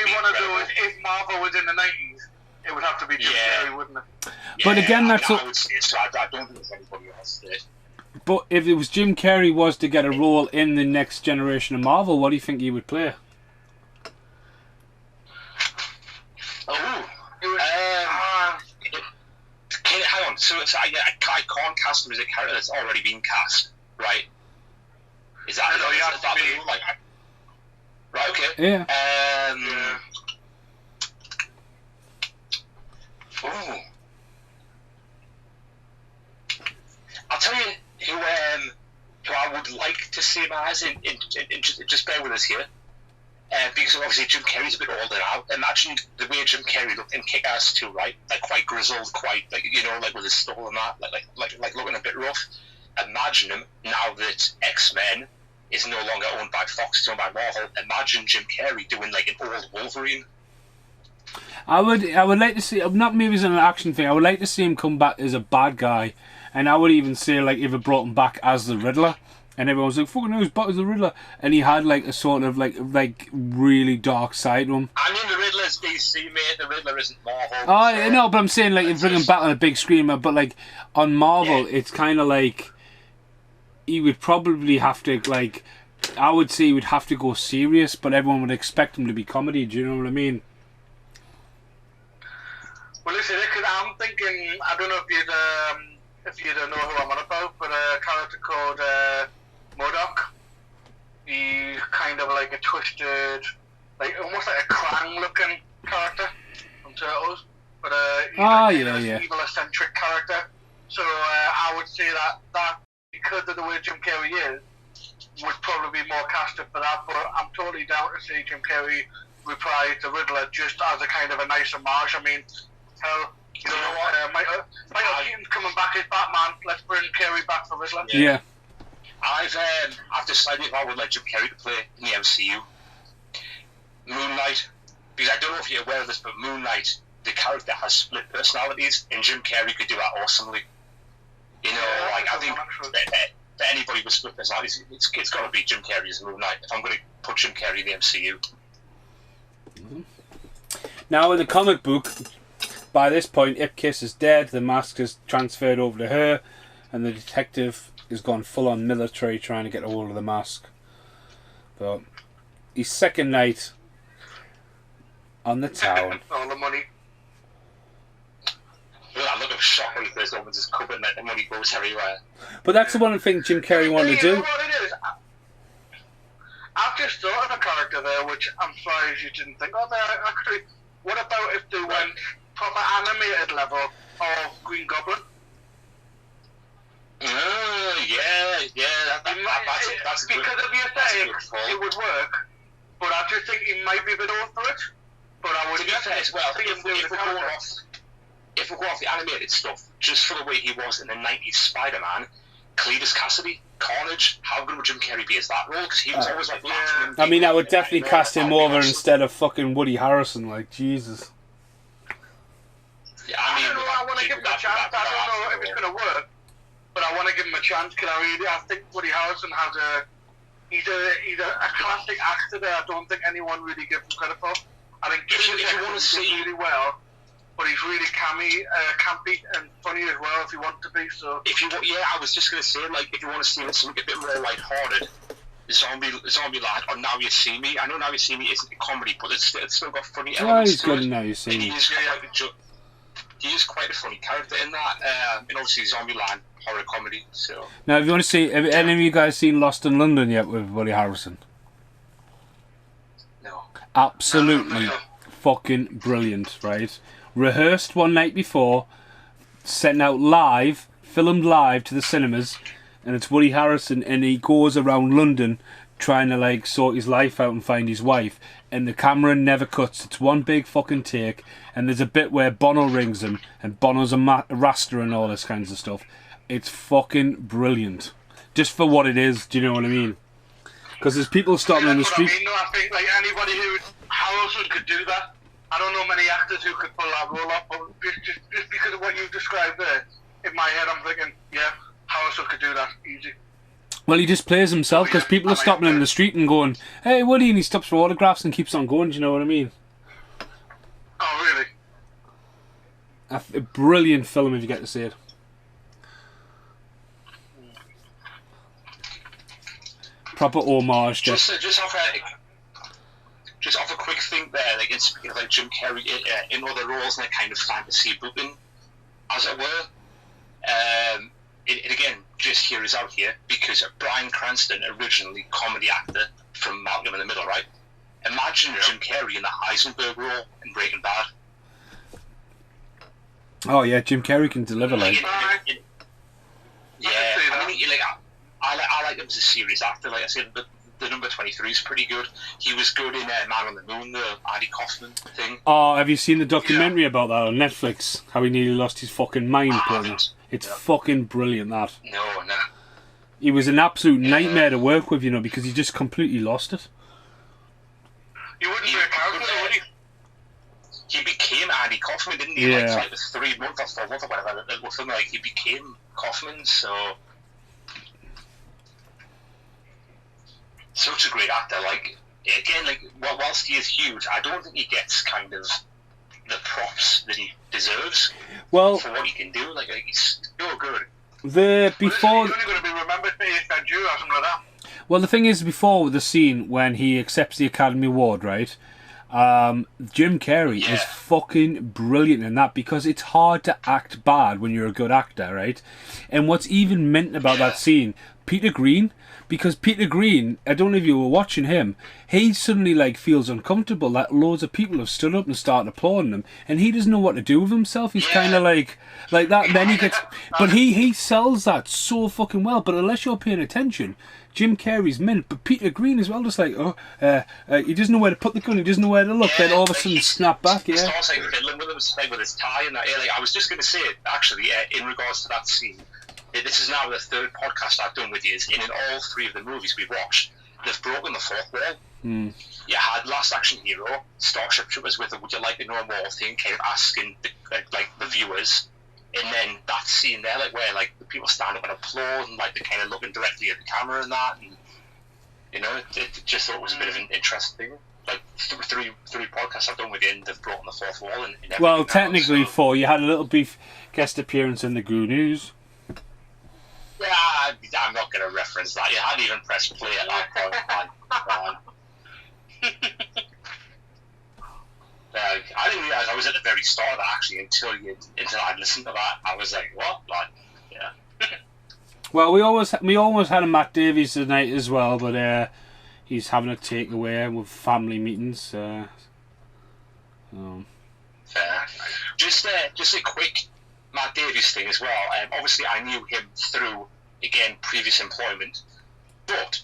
be one of those. If Marvel was in the 90s, it would have to be Jim Carrey, wouldn't it? Yeah, But again, that's I would say so. I don't think there's anybody else there. But if it was Jim Carrey was to get a role in the next generation of Marvel, what do you think he would play? Oh, hang on. So I can't cast him as a character that's already been cast, right? Is that the rule? Like, right? Okay. Yeah. Ooh. I'll tell you who I would like to see him as. Just bear with us here. Because obviously Jim Carrey's a bit older now. Imagine the way Jim Carrey looked in Kick-Ass 2, right? Like quite grizzled, quite like like with his stubble and that, like looking a bit rough. Imagine him now that X-Men is no longer owned by Fox, it's owned by Marvel. Imagine Jim Carrey doing like an old Wolverine. I would like to see, not maybe as an action thing. I would like to see him come back as a bad guy, and I would even say like if it brought him back as the Riddler. And everyone was like, fucking hell, he's back as the Riddler. And he had like a sort of like really dark side to him. I mean, the Riddler's DC, mate. The Riddler isn't Marvel. Oh, I know, but I'm saying like, bring him back on a big screen. But like, on Marvel, it's kind of like, he would probably have to, like, I would say he would have to go serious, but everyone would expect him to be comedy. Do you know what I mean? Well, listen, I'm thinking, I don't know if you don't know who I'm on about, but a character called MODOK. He's kind of like a twisted, like almost like a Krang-looking character from Turtles, but he's an evil eccentric character. So I would say that because of the way Jim Carrey is, would probably be more casted for that. But I'm totally down to see Jim Carrey reprise the Riddler just as a kind of a nice homage. I mean, hell. You know what? Michael Keaton's coming back as Batman. Let's bring Carrey back for Riddler. Yeah. I've decided if I would like Jim Carrey to play in the MCU. Moon Knight, because I don't know if you're aware of this, but Moon Knight, the character has split personalities, and Jim Carrey could do that awesomely. You know, I think for anybody with split personalities, it's got to be Jim Carrey as Moon Knight. If I'm going to put Jim Carrey in the MCU. Mm-hmm. Now in the comic book, by this point, Ipkiss is dead, the mask is transferred over to her, and the detective is gone full-on military trying to get a hold of the mask. But his second night on the town. All the money. That look of shock when he first opens his cupboard and the money goes everywhere. But that's the one thing Jim Carrey wanted to do. You know what it is? I've just thought of a character there, which I'm surprised you didn't think of there. Actually, what about if they went proper animated level of Green Goblin? That's because of the aesthetics, it would work. But I just think he might be a bit old for it. But I would if we go off the animated stuff, just for the way he was in the 90s Spider-Man, Cletus Cassidy, Carnage, how good would Jim Carrey be as that role? Because he was always like... I mean, I would definitely cast him over instead of fucking Woody Harrelson, like, Jesus. Yeah, I don't know, I want to give him a chance. I don't know if it's going to work, but I want to give him a chance because I think Woody Harrelson has he's a classic actor that I don't think anyone really gives him credit for. I think if you want to see really well, but he's really campy and funny as well if you want to be. So I was just going to say, like, if you want to see something a bit more lighthearted, Zombie Lad or Now You See Me. I know Now You See Me isn't a comedy, but it's still got funny elements. He's good in Now You See Me. He is quite a funny character in that, and obviously Zombieland, horror comedy. So now, if you want to see, have any of you guys seen Lost in London yet with Woody Harrelson? No. Absolutely fucking brilliant, right? Rehearsed one night before, sent out live, filmed live to the cinemas, and it's Woody Harrelson, and he goes around London trying to like sort his life out and find his wife, and the camera never cuts. It's one big fucking take, and there's a bit where Bono rings him, and Bono's a raster and all this kinds of stuff. It's fucking brilliant, just for what it is. Do you know what I mean? Because there's people stopping in the street. I think like anybody Harrelson could do that. I don't know many actors who could pull that role off, but just because of what you've described there, in my head I'm thinking, yeah, Harrelson could do that easy. Well, he just plays himself because people are stopping him in the street and going, "Hey, Woody," and he stops for autographs and keeps on going. Do you know what I mean? Oh, really? A brilliant film if you get to see it. Proper homage. Just off a quick thing there, like speaking of like Jim Carrey in other roles in a kind of fantasy booking, as it were. It again, just here is out here because Bryan Cranston, originally comedy actor from Malcolm in the Middle, right? Imagine Jim Carrey in the Heisenberg role in Breaking Bad. Oh yeah, Jim Carrey can deliver like. I like him as a serious actor. Like I said, the number 23 is pretty good. He was good in Man on the Moon, the Andy Kaufman thing. Oh, have you seen the documentary about that on Netflix? How he nearly lost his fucking mind playing it. It's fucking brilliant, that. No. He was an absolute nightmare to work with, you know, because he just completely lost it. You wouldn't be a character, would you? He became Andy Kaufman, didn't he? Yeah. Like the 3 months or 4 months or whatever. With him, like he became Kaufman, so such a great actor. Like again, like whilst he is huge, I don't think he gets kind of the props that he deserves. Well, for what he can do. Like he's so good. He's only going to be remembered for Ace Ventura or something like that. Well, the thing is, before the scene when he accepts the Academy Award, right? Jim Carrey is fucking brilliant in that because it's hard to act bad when you're a good actor, right? And what's even mint about that scene, Peter Green, because Peter Green, I don't know if you were watching him, he suddenly like feels uncomfortable that loads of people have stood up and started applauding him, and he doesn't know what to do with himself. He's kind of like that. And then he gets, but he sells that so fucking well. But unless you're paying attention, Jim Carrey's mint, but Peter Green as well, just like, he doesn't know where to put the gun, he doesn't know where to look, then all of a sudden snap back, He starts like fiddling with him, like with his tie and that. Yeah, like, I was just going to say it, actually, in regards to that scene. This is now the 3rd podcast I've done with you, and in all 3 of the movies we've watched, they've broken the 4th wall. You had Last Action Hero, Starship Troopers with the Would You Like to Know More thing, kind of asking the viewers. And then that scene there, like where like the people stand up and applaud, and like they're kind of looking directly at the camera and that, and you know, it just thought it was a bit of an interesting thing. Like three podcasts I've done with you, and they've broken the 4th wall. And well, technically 4. You had a little brief guest appearance in the Goonies. Yeah, I'm not going to reference that. You hadn't even pressed play at that point. I didn't realise I was at the very start of that, actually, until I'd listened to that. I was like, what? Like, yeah. Well, we almost had a Matt Davies tonight as well, but he's having a takeaway with family meetings. Fair. Just a quick Matt Davies thing as well. Obviously, I knew him through, again, previous employment, but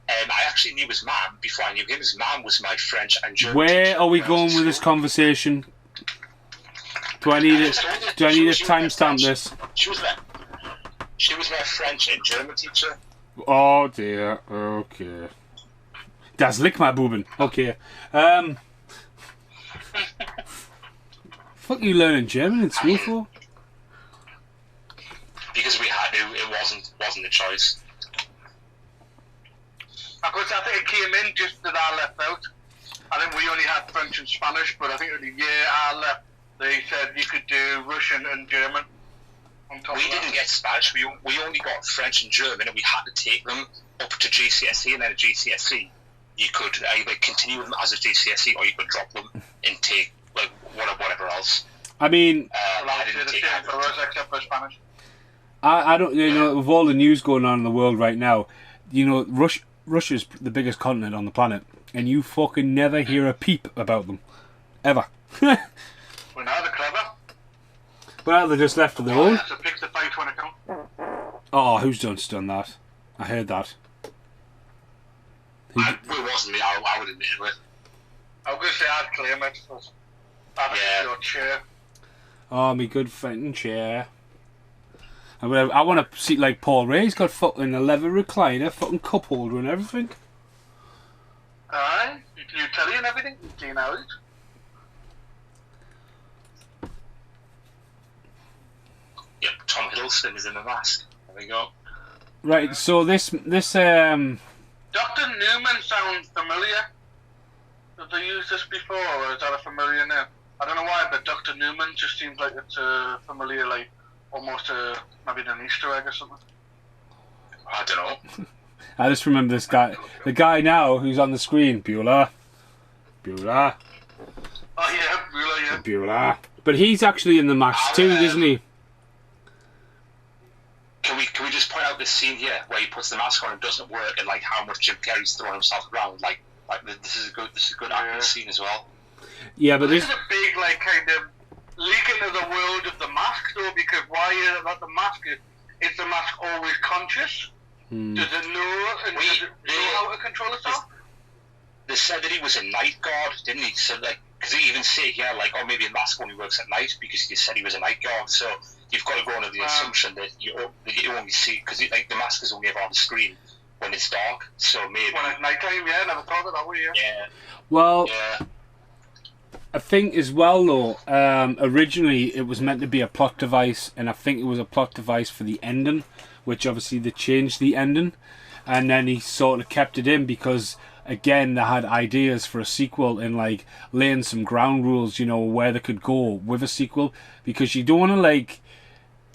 I actually knew his mum before I knew him. His mum was my French and German Where teacher are we going with this conversation? Do I need to timestamp this? She was my French and German teacher. Oh dear. Okay. Das liegt my Buben. Okay. Fuck you learning German in school for? Because we had to. It wasn't a choice. Of course, I think it came in just that I left out. I think we only had French and Spanish, but I think the year I left, they said you could do Russian and German. We didn't get Spanish. We only got French and German, and we had to take them up to GCSE, and then at GCSE, you could either continue them as a GCSE or you could drop them and take like whatever else. I mean, I didn't take it for us except for Spanish. I don't, you know, with all the news going on in the world right now, you know, Russia's the biggest continent on the planet, and you fucking never hear a peep about them, ever. Well, now they're clever. Well, they're just left to their own. So pick the fight when it comes. Oh, who's done that? I heard that. It wasn't me. I would admit it. I was going to say I'd claim it. I'd your chair. Oh, me good friend chair. I want to see like Paul Ray. He's got fucking a leather recliner, fucking cup holder and everything. Aye, you can use telly and everything. You clean out. Yep, Tom Hiddleston is in the mask. There we go. Right. So this Dr. Newman sounds familiar. Have they used this before, or is that a familiar name? I don't know why, but Dr. Newman just seems like it's a familiar, like almost maybe an Easter egg or something. I don't know. I just remember this guy. The guy now who's on the screen, Bueller. Oh yeah, really, yeah. Bueller. But he's actually in the mask too, isn't he? Can we just point out this scene here where he puts the mask on and it doesn't work, and like how much Jim Carrey's throwing himself around? Like this is a good acting scene as well. Yeah, but this is a big like kind of leak into the world of the mask though, because why is it that the mask is the mask always conscious? Does it know and does it know how to control itself? They said that he was a night guard, didn't he? So like, because they even say here like, oh, maybe the mask only works at night because he said he was a night guard. So you've got to go under the assumption that you only see, because like the mask is only ever on the screen when it's dark. So maybe when it's nighttime, yeah, never thought of that way. Yeah. Well, yeah. I think as well though, originally it was meant to be a plot device, and I think it was a plot device for the ending, which obviously they changed the ending, and then he sort of kept it in because again they had ideas for a sequel and like laying some ground rules, you know, where they could go with a sequel, because you don't want to like,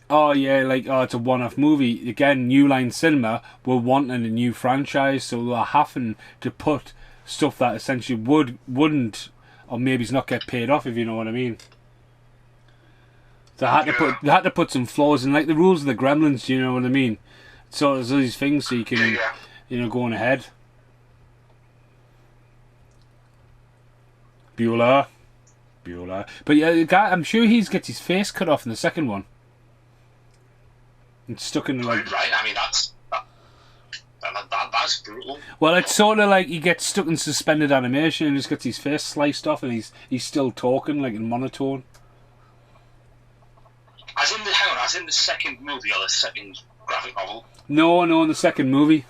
oh yeah, like, oh, it's a one-off movie. Again, New Line Cinema were wanting a new franchise, so they're having to put stuff that essentially wouldn't or maybe it's not get paid off, if you know what I mean. They had to put some flaws in, like the rules of the Gremlins. Do you know what I mean? So there's these things so you can, you know, go on ahead. Bueller. But yeah, the guy, I'm sure he gets his face cut off in the second one. It's stuck in the like. Right. I mean that's brutal. Well, it's sort of like he gets stuck in suspended animation and just gets his face sliced off, and he's still talking like in monotone. As in the second movie or the second graphic novel? No, in the second movie.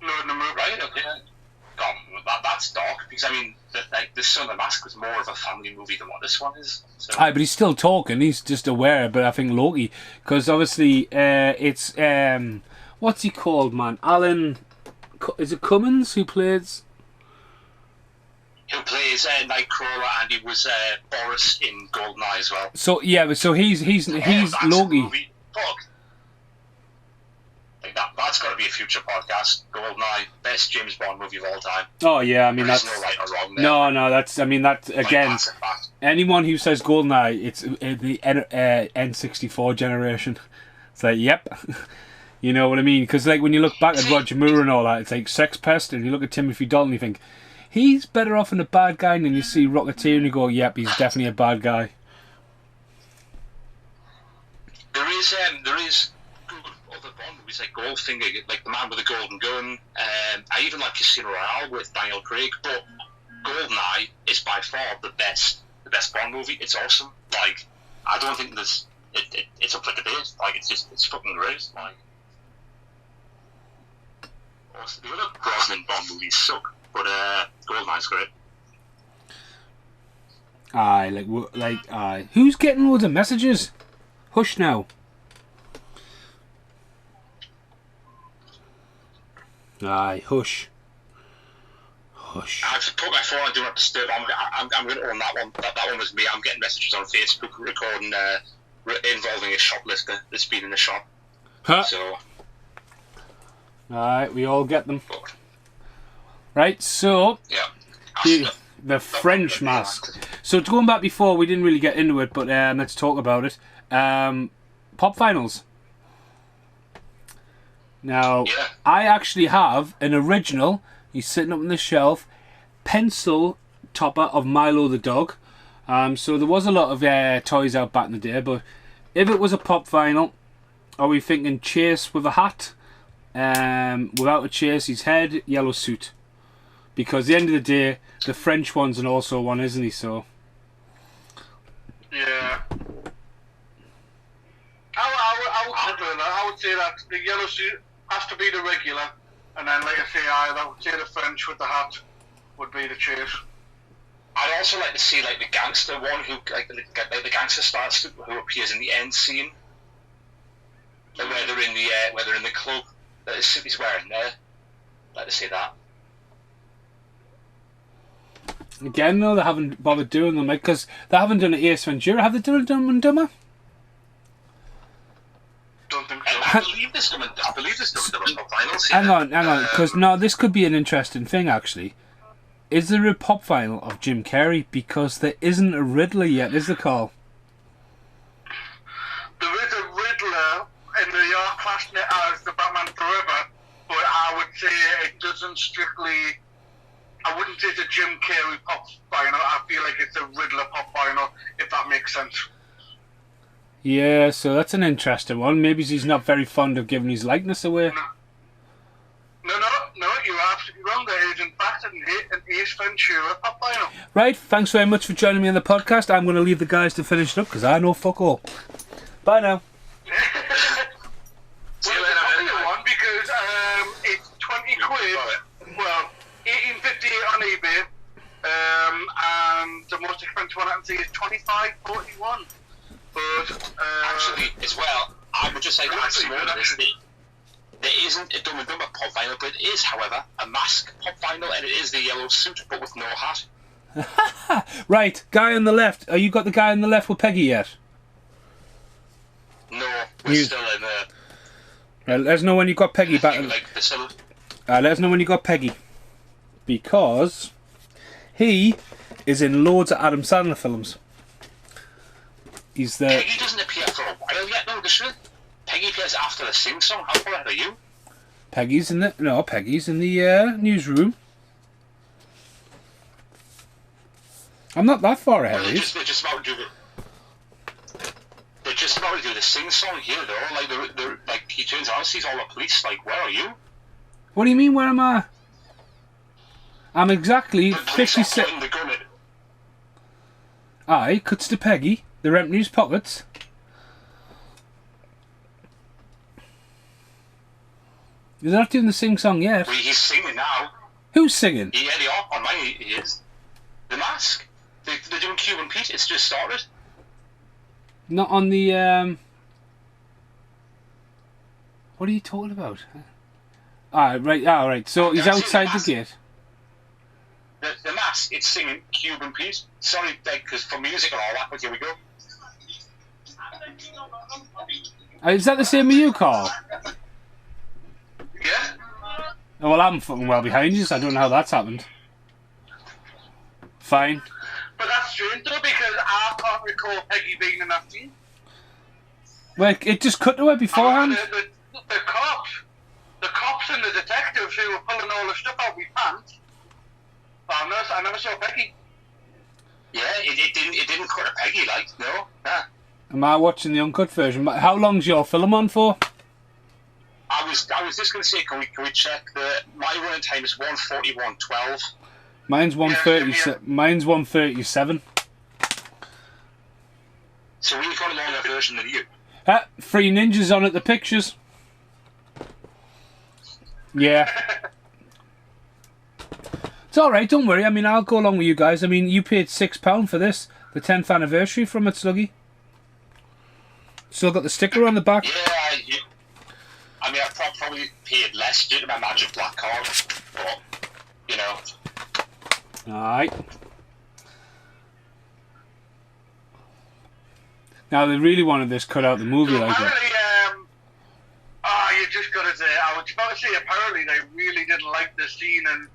No, in the movie, right? Okay. God, that's dark, because I mean, the Son of the Mask was more of a family movie than what this one is. So. Aye, but he's still talking. He's just aware. But I think Loki, because obviously it's what's he called, man? Alan, is it Cummins who plays? Who plays Nightcrawler, and he was Boris in Goldeneye as well. So yeah, so he's Loki. Fuck. Like that's got to be a future podcast. Goldeneye, best James Bond movie of all time. Oh yeah, I mean There's that's no right or wrong there. no. That's again. That's a fact. Anyone who says Goldeneye, it's the N64 generation. It's like, yep. You know what I mean? Because like when you look back at Roger Moore and all that, it's like Sex Pest, and you look at Timothy Dalton, you think he's better off than a bad guy, and then you see Rocketeer and you go, yep, he's definitely a bad guy. There is good other Bond movies like Goldfinger, like The Man with the Golden Gun. I even like Casino Royale with Daniel Craig, but Goldeneye is by far the best Bond movie. It's awesome. Like, I don't think it's up for debate. Like, it's fucking great. Like, the other Brosnan Bond movies suck, but Goldeneye's great. Aye. Who's getting loads of messages? Hush now. Aye, hush. I've put my phone on Do Not Disturb. I'm going to own that one. That one was me. I'm getting messages on Facebook recording involving a shoplifter that's been in the shop. Huh? So. Alright, we all get them. Right, so Yeah. the French mask. So going back before, we didn't really get into it, but let's talk about it. Pop finals. Now, I actually have an original. He's sitting up on the shelf. Pencil topper of Milo the dog. So there was a lot of toys out back in the day, but if it was a pop vinyl, are we thinking Chase with a hat? Without a chase, his head, yellow suit. Because at the end of the day, the French one's an also one, isn't he? So. Yeah. I would say that the yellow suit has to be the regular, and then like I say, I would say the French with the hat would be the chase. I'd also like to see like the gangster one, who like the gangster starts who appears in the end scene. where they're in the club that he's wearing there. Like to say that. Again, no, they haven't bothered doing them, because they haven't done it Ace Ventura. Have they done Dumb and Dumber? Don't think so. I believe there's some pop finals. Hang on, because no, this could be an interesting thing, actually. Is there a pop final of Jim Carrey? Because there isn't a Riddler yet, is there, Carl? There is a Riddler, and they are classing it as the Batman Forever, but I would say it doesn't strictly... I wouldn't say it's a Jim Carrey pop final. I feel like it's a Riddler pop final, if that makes sense. Yeah, so that's an interesting one. Maybe he's not very fond of giving his likeness away. No, you're absolutely wrong. There is, in fact, an Ace Ventura pop final. Right, thanks very much for joining me on the podcast. I'm going to leave the guys to finish it up, because I know fuck all. Bye now. See you later, one, because it's 20 quid. Well, 18.58 on eBay. And the most expensive one I can see is 25.41. But actually, as well, I would just say that actually there isn't a Dumb and Dumber pop final, but it is, however, a mask pop final, and it is the yellow suit, but with no hat. Right, guy on the left. You got the guy on the left with Peggy yet? No, we're still in there. Right, let us know when you got Peggy back. Let us know when you got Peggy, because he is in loads of Adam Sandler films. He's the... Peggy doesn't appear for a while yet, no, does she? Peggy appears after the Sing Song. How far ahead are you? Peggy's in the newsroom. I'm not that far ahead. Well, they're just about to do the Sing Song here, though. Like they're like he turns around, sees all the police. Like, where are you? What do you mean? Where am I? I'm exactly 56. Aye, cuts to Peggy. They're emptying his pockets. They're not doing the sing song yet. Well, he's singing now. Who's singing? Yeah, they are. On mine, he is. The Mask. They're doing Cuban Pete. It's just started. Not on the. What are you talking about? Right. So he's outside the gate. The Mask. It's singing Cuban Pete. Sorry, because for music and all that, but here we go. Is that the same with you, Carl? Yeah. Oh, well, I'm fucking well behind you, so I don't know how that's happened. Fine. But that's strange, though, because I can't recall Peggy being in that scene. Well, it just cut to her beforehand. The cops and the detectives who were pulling all the stuff out of my pants. But I never saw Peggy. Yeah, it didn't cut to Peggy, like, no. Nah. Am I watching the uncut version? How long's your film on for? I was just going to say, can we check my running time is 1:41:12. Mine's 1:30. Mine's 1:37. So we've got a longer version than you. 3 ninjas on at the pictures. Yeah. It's alright, don't worry. I mean, I'll go along with you guys. I mean, you paid £6 for this. The 10th anniversary from it, Sluggy. Still got the sticker on the back. Yeah, I mean, I probably paid less due to my Magic Black card, but, you know. Alright. Now, they really wanted this cut out the movie like that. You just got to say, I was about to say, apparently they really didn't like the scene, and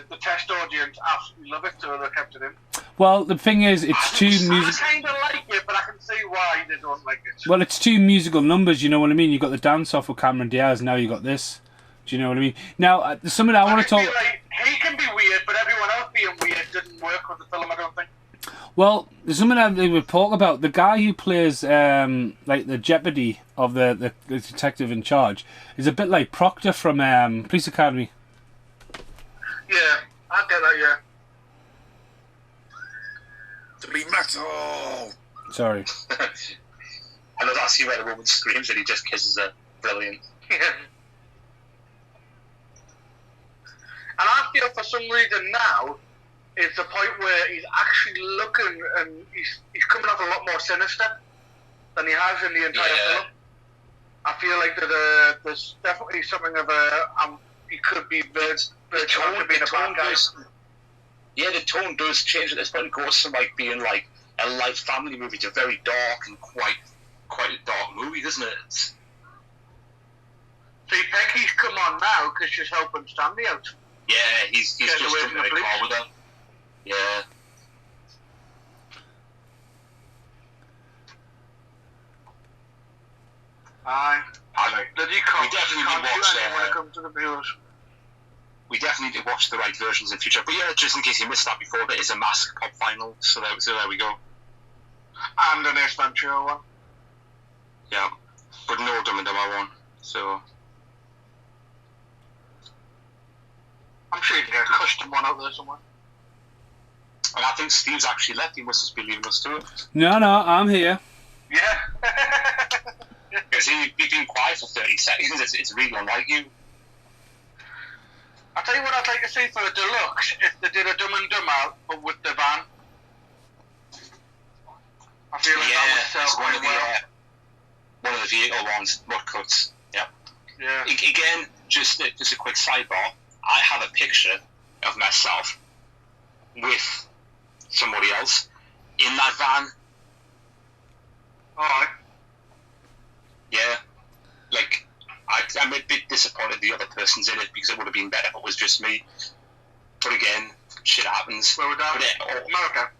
the test audience absolutely love it, so they kept it in. Well, the thing is, it's two music. I kind of like it, but I can see why they don't like it. Well, it's 2 musical numbers, you know what I mean? You got the dance off with Cameron Diaz, now you got this. Do you know what I mean? Now, there's something I want to talk. Like, he can be weird, but everyone else being weird didn't work with the film, I don't think. Well, there's something I would talk about. The guy who plays like the Jeopardy of the detective in charge is a bit like Proctor from Police Academy. Yeah, I get that. Yeah. To be metal. Sorry. And there's actually where the woman screams and he just kisses her. Brilliant. Yeah. And I feel for some reason now is the point where he's actually looking and he's coming off a lot more sinister than he has in the entire film. I feel like that there's definitely something of he could be the tone, to being a bad guy. The tone does change at this point. It goes from like being like a light family movie to very dark and quite a dark movie, doesn't it? See, Peggy's come on now because she's helping Stanley out. Yeah, he's just jumping in a car with her. Yeah. Aye. Bloody cops definitely can't watch shoot anyone when it comes to the viewers. We definitely need to watch the right versions in future. But yeah, just in case you missed that before, there is a Mask Pop final, so there we go. And an Ace Ventura one. Yeah, but no Dumb and Dumber one. So I'm sure you can get a custom one out there somewhere. and I think Steve's actually left. He must just be leaving us to it. No, I'm here. Yeah. Because he's been quiet for 30 seconds. It's really unlike you. I'll tell you what I'd like to see for a deluxe, if they did a Dumb and Dumber, but with the van. I feel like that would sell quite well. One of the vehicle ones, mud cuts. Yep. Yeah. Again, just a quick sidebar. I have a picture of myself with somebody else in that van. Alright. Yeah. Like, I'm a bit disappointed the other person's in it because it would have been better if it was just me. But again, shit happens. Where would that be? America?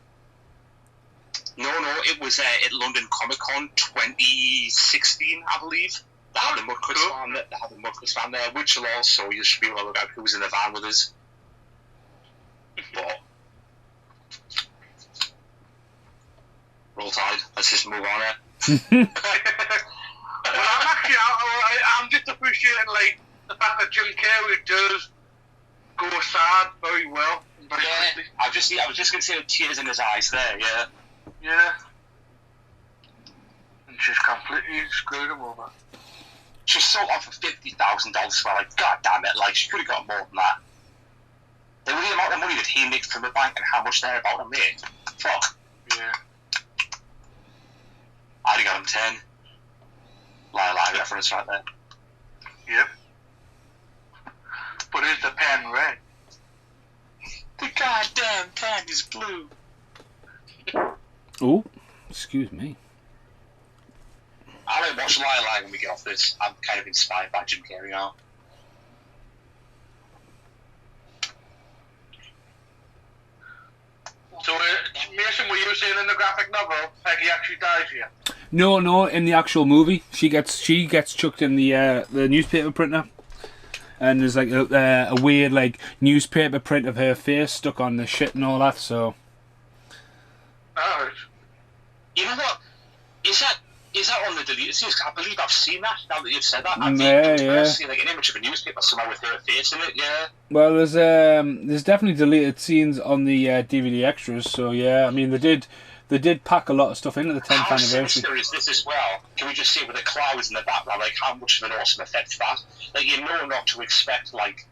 No, it was at London Comic Con 2016, I believe. They had the Mudcuts fan there. They had the Mudcuts fan there, which will also you should be able to look at who was in the van with us. But roll tide. Let's just move on there. Well, I'm just appreciating like the fact that Jim Carrey does go sad very well. Very quickly. I was just going to say the tears in his eyes there. Yeah. Yeah. And she's completely screwed him over. She sold off for $50,000 for like, god damn it, like she could have got more than that. The amount of money that he made from the bank and how much they're about to make. Fuck. Yeah. I'd have got him 10. Lie reference right there. Yep. But is the pen red? The goddamn pen is blue. Oh, excuse me. I might watch Lie when we get off this. I'm kind of inspired by Jim Carrey now. So, Mason, were you saying in the graphic novel, Peggy actually dies here? No, in the actual movie, she gets chucked in the newspaper printer, and there's like a weird like newspaper print of her face stuck on the shit and all that. So, you know what? Is that on the deleted scenes? I believe I've seen that. Now that you've said that, I've seen like an image of a newspaper somewhere with her face in it. Yeah. Well, there's definitely deleted scenes on the DVD extras. So yeah, I mean they did pack a lot of stuff into the 10th How anniversary. sinister is this as well? Can we just see with the clouds in the background, like how much of an awesome effect that? Like you know not to expect like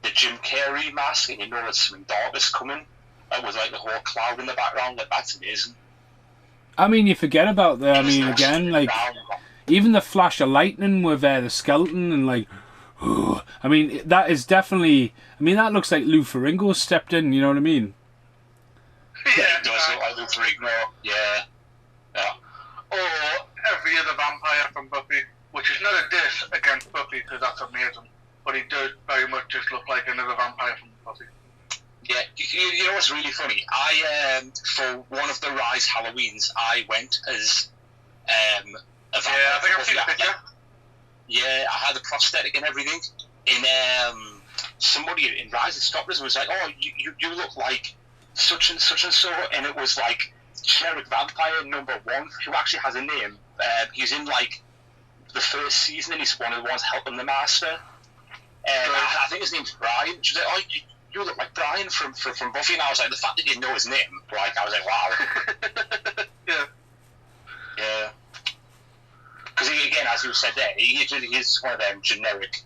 the Jim Carrey mask, and you know there's something dark is coming. Like with like the whole cloud in the background, like that's amazing. I mean, you forget about the. I mean, again, like even the flash of lightning with the skeleton and like. I mean, that is definitely. I mean, that looks like Lou Ferrigno stepped in. You know what I mean? Yeah, it does look like Lou Ferrigno. Yeah. Or every other vampire from Buffy, which is not a diss against Buffy because that's amazing, but he does very much just look like another vampire from Buffy. Yeah, you know what's really funny? I for one of the Rise Halloweens, I went as a vampire. Yeah, I think I've seen a picture. Yeah, I had the prosthetic and everything. And somebody in Rise had stopped us and was like, "Oh, you look like such and so," and it was like generic vampire #1 who actually has a name. He's in like the first season and he's one of the ones helping the master. I think his name's Brian. She was like, "Oh, you look like Brian from Buffy," and I was like, the fact that you didn't know his name, like, I was like, wow. Yeah. Because again, as you said there, he's one of them generic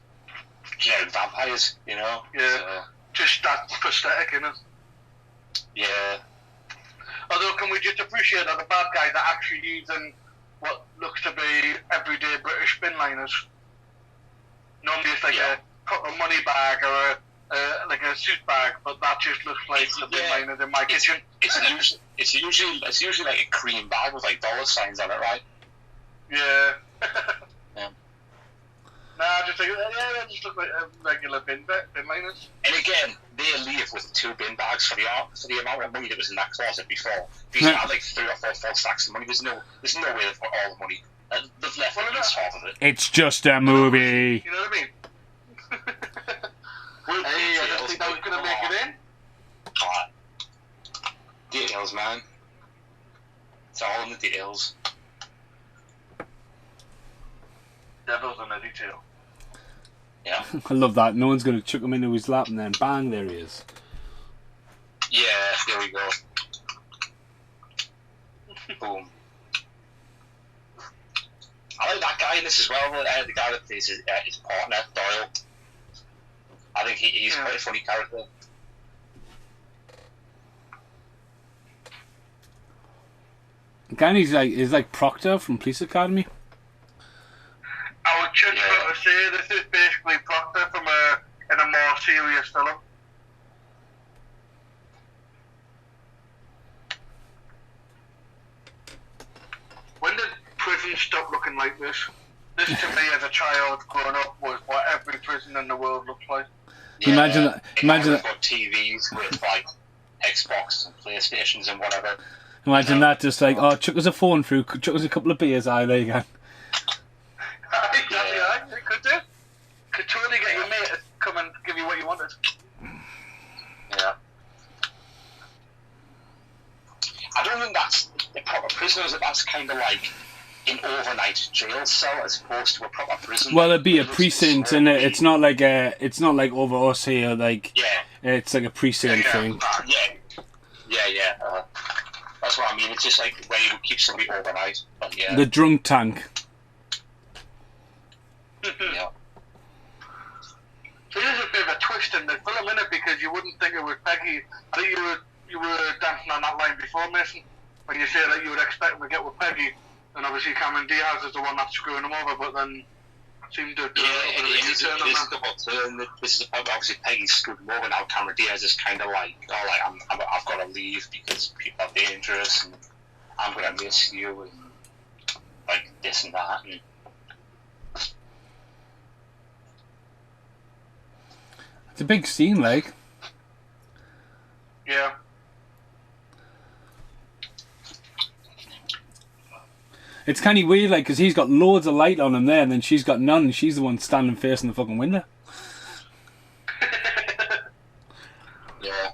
vampires, you know? Yeah. So, just that prosthetic, innit? Yeah. Although, can we just appreciate that the bad guy that actually even what looks to be everyday British bin liners. Normally it's like a proper money bag or like a suit bag, but that just looks like the bin liners in my kitchen. It's usually like a cream bag with like dollar signs on it, right? Yeah. Yeah. Nah, just like they just look like regular bin liners. And again, they leave with 2 bin bags for the amount of money that was in that closet before. These are like 3 or 4 full stacks of money. There's no way they've got all the money. They've left at least half of it. It's just a movie. You know what I mean? Hey, I just think that was gonna make it in. Alright. Details, man. It's all in the details. Devil's in the detail. Yeah. I love that. No one's going to chuck him into his lap and then bang, there he is. Yeah, there we go. Boom. I like that guy in this as well. The guy that plays his partner, Doyle. I think he's quite a funny character. Again, he's like Proctor from Police Academy. I would just about to say this is basically Proctor from in a more serious film. When did prison stop looking like this? This to me as a child growing up was what every prison in the world looked like. Yeah, imagine that. Imagine that. Got TVs with like Xbox and PlayStations and whatever. Imagine that, just like, oh, chuck us a phone through, chuck us a couple of beers, there you go. Exactly, it could do. Could totally get your mate to come and give you what you wanted. Yeah. I don't think that's the proper prisoners. That's kind of like an overnight jail cell as opposed to a proper prison. Well, it'd be a precinct, and it's not like over us here. Like, it's like a precinct thing. Yeah. That's what I mean. It's just like where you would keep somebody overnight. But yeah. The drunk tank. Yeah. So there's a bit of a twist in the film, innit? Because you wouldn't think it was Peggy. I think you were dancing on that line before, Mason, when you say that you would expect him to get with Peggy, and obviously Cameron Diaz is the one that's screwing him over, but then seemed to do it is a double turn. This is obviously Peggy screwed him over. Now Cameron Diaz is kind of like, I've got to leave because people are dangerous, and I'm going to miss you, and like this and that. And it's a big scene, like. Yeah. It's kind of weird, like, because he's got loads of light on him there, and then she's got none, and she's the one standing facing the fucking window. Yeah.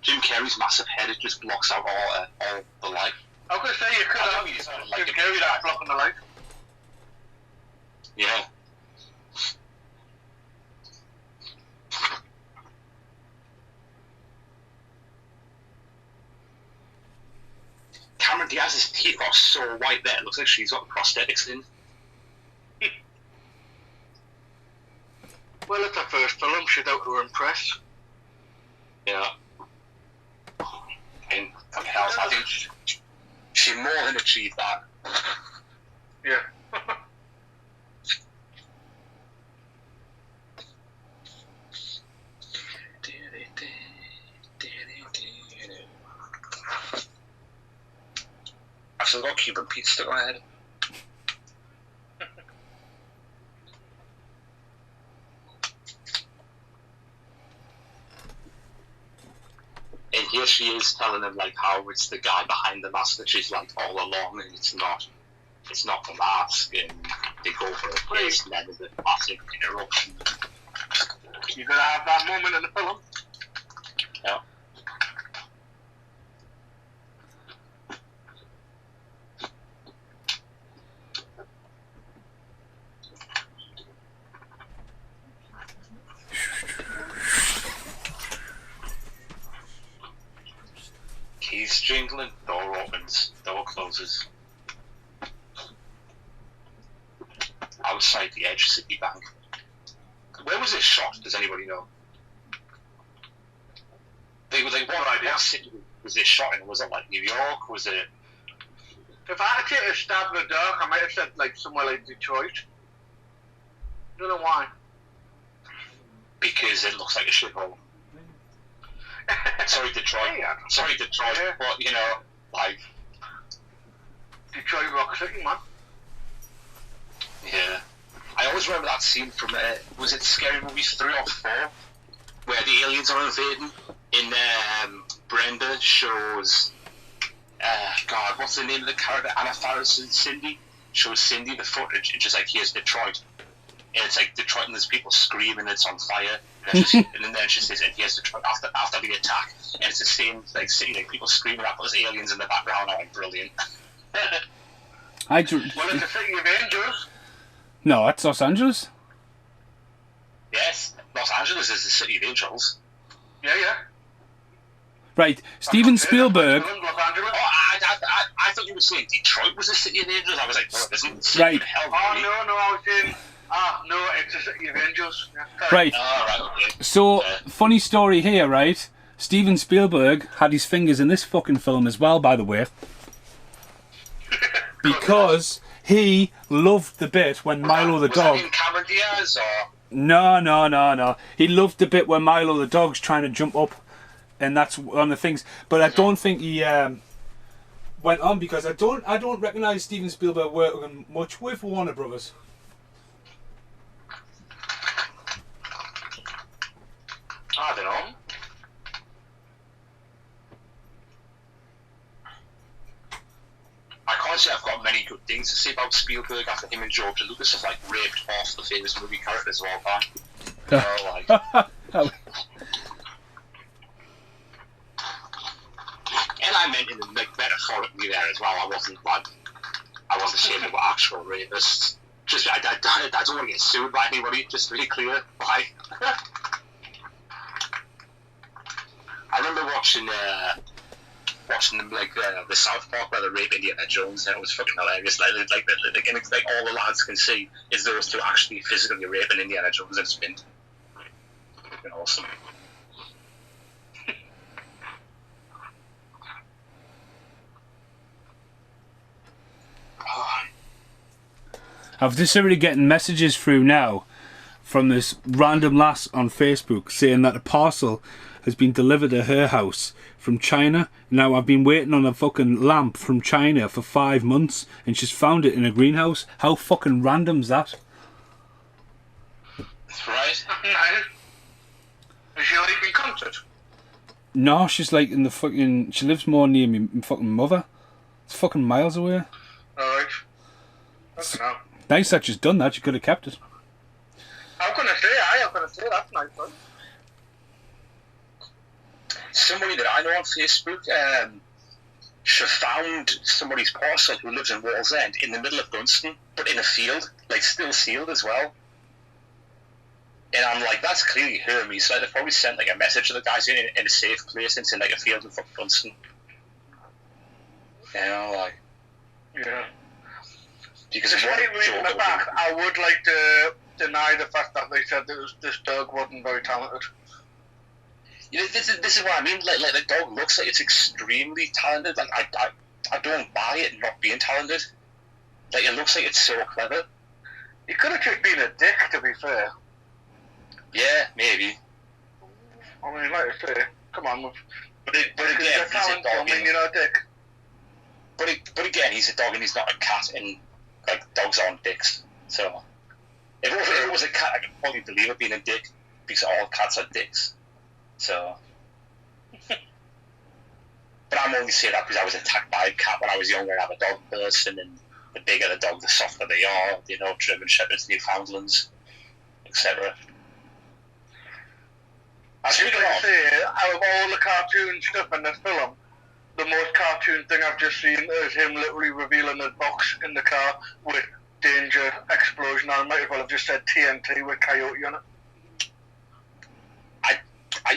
Jim Carrey's massive head, it just blocks out all the light. I was going to say, you could have Jim Carrey that blocking the light. Yeah. Cameron Diaz's teeth are so white there, it looks like she's got prosthetics in. Well, it's her first film, she's out to impress. Yeah. And I think she more than achieved that. Yeah. I've still got Cuban Pete stuck on my head. And here she is telling him like how it's the guy behind the mask that she's like all along, and it's not the mask, and they go for a kiss, and then there's a massive interruption. You're gonna have that moment in the film. Yeah. Keys jingling, door opens, door closes. Outside the Edge City Bank. Where was it shot? Does anybody know? They were like, what idea? was it shot in? Was it like New York? Was it? If I had to take a stab in the dark, I might have said like somewhere like Detroit. I don't know why. Because it looks like a shithole. Sorry, Detroit. Yeah. Sorry, Detroit. Yeah. But you know, like. Detroit Rock City, man. Yeah. I always remember that scene from was it Scary Movie 3 or 4, where the aliens are invading. In Brenda shows. God, what's the name of the character? Anna Faris and Cindy shows Cindy the footage, and just like, here's Detroit. And it's like Detroit, and there's people screaming, it's on fire. And then she says, and here's Detroit after the attack. And it's the same like city, like people screaming at those aliens in the background. I'm like, brilliant. Well, it's the City of Angels. No, that's Los Angeles. Yes, Los Angeles is the City of Angels. Yeah. Right, Steven Spielberg. Los Angeles. Oh, I thought you were saying Detroit was the City of Angels. I was like, no, it isn't. Right. Oh, no, I was saying, no, it's the City of Angels. Yeah. Right. Oh, right, okay. So, funny story here, right? Steven Spielberg had his fingers in this fucking film as well, by the way. Because he loved the bit when Milo the dog... Was that in Cameron Diaz, or...? No. He loved the bit where Milo the dog's trying to jump up, and that's one of the things. But I don't think he went on, because I don't recognise Steven Spielberg working much with Warner Brothers. I don't know. I can't say I've got many good things to say about Spielberg after him and George Lucas have like raped off the famous movie characters of all time. You know, like, and I meant in the like metaphorically there as well. I wasn't saying they were actual rapists. Just I don't want to get sued by anybody. Just really clear. Like, I remember watching them like the South Park where they rape Indiana Jones, and it was fucking hilarious. Like all the lads can see is those two actually physically raping Indiana Jones, and it's been fucking awesome. I've just already getting messages through now from this random lass on Facebook saying that a parcel has been delivered to her house from China. Now, I've been waiting on a fucking lamp from China for 5 months, and she's found it in a greenhouse. How fucking random's that? That's right. Is she like in concert? No, she's like in the fucking... She lives more near me fucking mother. It's fucking miles away. Alright. That's enough. Nice that she's done that. She could have kept it. I'm gonna say that's nice, man. Somebody that I know on Facebook, she found somebody's parcel who lives in Wall's End in the middle of Dunstan, but in a field, like still sealed as well. And I'm like, that's clearly her. Me, so they've probably sent like a message to the guys in a safe place into like a field in fucking Dunstan. You know, like, Yeah. because Despite reading the fact, I would like to deny the fact that they said that this dog wasn't very talented. You know, this is what I mean. Like the dog looks like it's extremely talented. Like I don't buy it not being talented. Like it looks like it's so clever. He could have just been a dick, to be fair. Yeah, maybe. I mean, like I say, come on. But again, You're he's a talented, dog. you're not a dick. But again, he's a dog and he's not a cat, and like dogs aren't dicks. So if it was a cat, I could probably believe it being a dick, because all cats are dicks. So, but I'm only saying that because I was attacked by a cat when I was younger. I'm a dog person, and the bigger the dog, the softer they are. You know, German Shepherds, Newfoundlands, etc. I just like to say, out of all the cartoon stuff in this film, the most cartoon thing I've just seen is him literally revealing his box in the car with danger, explosion. I might as well have just said TNT with Coyote on it.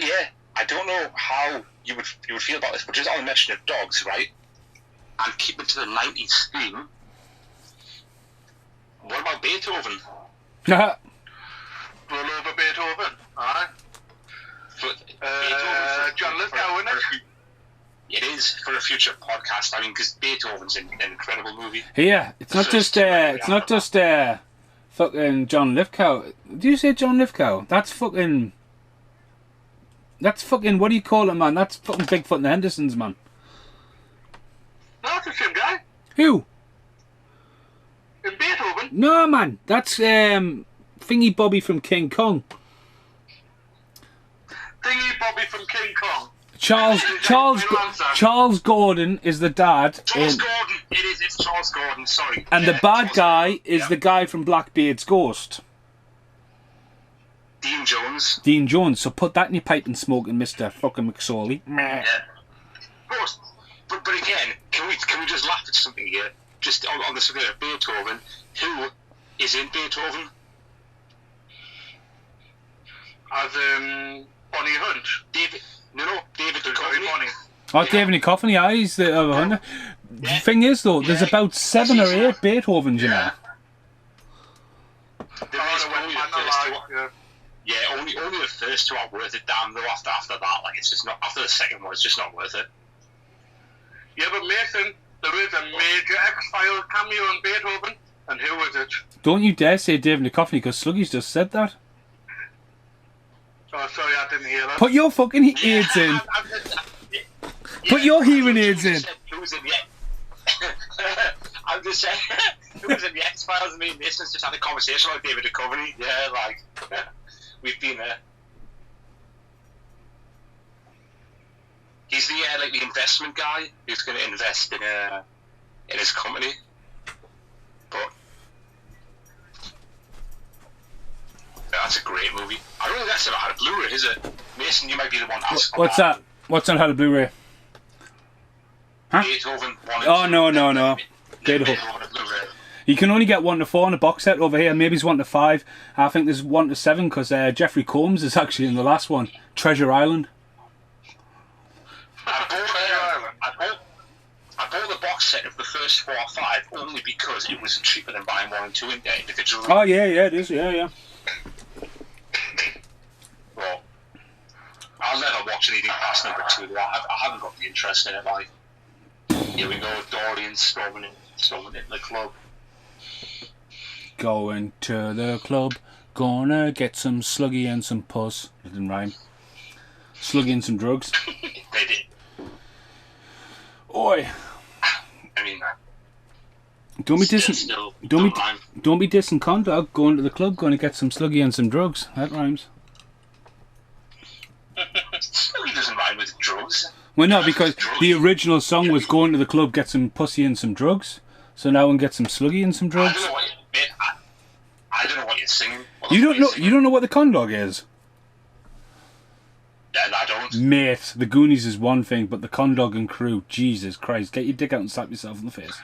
Yeah, I don't know how you would feel about this, but just on the mention of dogs, right? And keeping to the 90s theme. What about Beethoven? Roll over Beethoven, alright. Beethoven, John Lithgow, isn't it? It future podcast. I mean, because Beethoven's an incredible movie. Yeah, it's not just fucking John Lithgow. Do you say John Lithgow? That's fucking. What do you call it, man? That's fucking Bigfoot and the Hendersons, man. No, it's the same guy. Who? In Beethoven. No, man. That's Thingy Bobby from King Kong. Thingy Bobby from King Kong. Charles Gordon is the dad. Charles Gordon. It's Charles Gordon. Sorry. And the bad guy is the guy from Blackbeard's Ghost. Dean Jones. Dean Jones. So put that in your pipe and smoke, and Mr. fucking McSorley. Yeah. Of course. But again, can we just laugh at something here? Just on the subject of Beethoven. Who is in Beethoven? As Bonnie Hunt. David Duchovny. Oh, David Duchovny, yeah, he's the other one. The thing is, though, there's about 7 or 8 Beethovens, you know. Only the first 2 are worth it. Damn, though. After that, like it's just not. After the second one, it's just not worth it. Yeah, but Mason, there is a major X-Files cameo in Beethoven, and who is it? Don't you dare say David Duchovny, because Sluggy's just said that. Oh, sorry, I didn't hear that. Put your fucking aids in. Put your hearing aids in. Who's in yet? I'm just saying, who's in the X-Files? I mean, Mason's just had a conversation with David Duchovny. Yeah, like, we've been there. He's the the investment guy who's going to invest in his company. But that's a great movie. I don't think that's ever had a Blu-ray, is it? Mason, you might be the one to ask. What's that? What's on how to Blu-ray? Huh? Beethoven 1 and 2. Oh, no. Beethoven. Blu-ray. You can only get 1 to 4 in a box set over here. Maybe it's 1 to 5. I think there's 1 to 7 because Jeffrey Combs is actually in the last one. Treasure Island. I bought the box set of the first 4 or 5 only because it was cheaper than buying 1 and 2 individually. Oh, yeah, it is. Yeah. Well, I'll never watch anything past number 2, though. I haven't got the interest in it. Like, here we go, Dorian storming into the club. Going to the club, gonna get some sluggy and some puss. It didn't rhyme. Sluggy and some drugs. They did. Oi. I mean, don't be dissing Condog. Going to the club, going to get some sluggy and some drugs. That rhymes. Sluggy doesn't rhyme with drugs. Well, no, because the original song was going to the club, get some pussy and some drugs. So now we can get some sluggy and some drugs. I don't know what you're singing. You don't know what the Condog is? Yeah, I don't. Mate, the Goonies is one thing, but the Condog and crew, Jesus Christ, get your dick out and slap yourself in the face.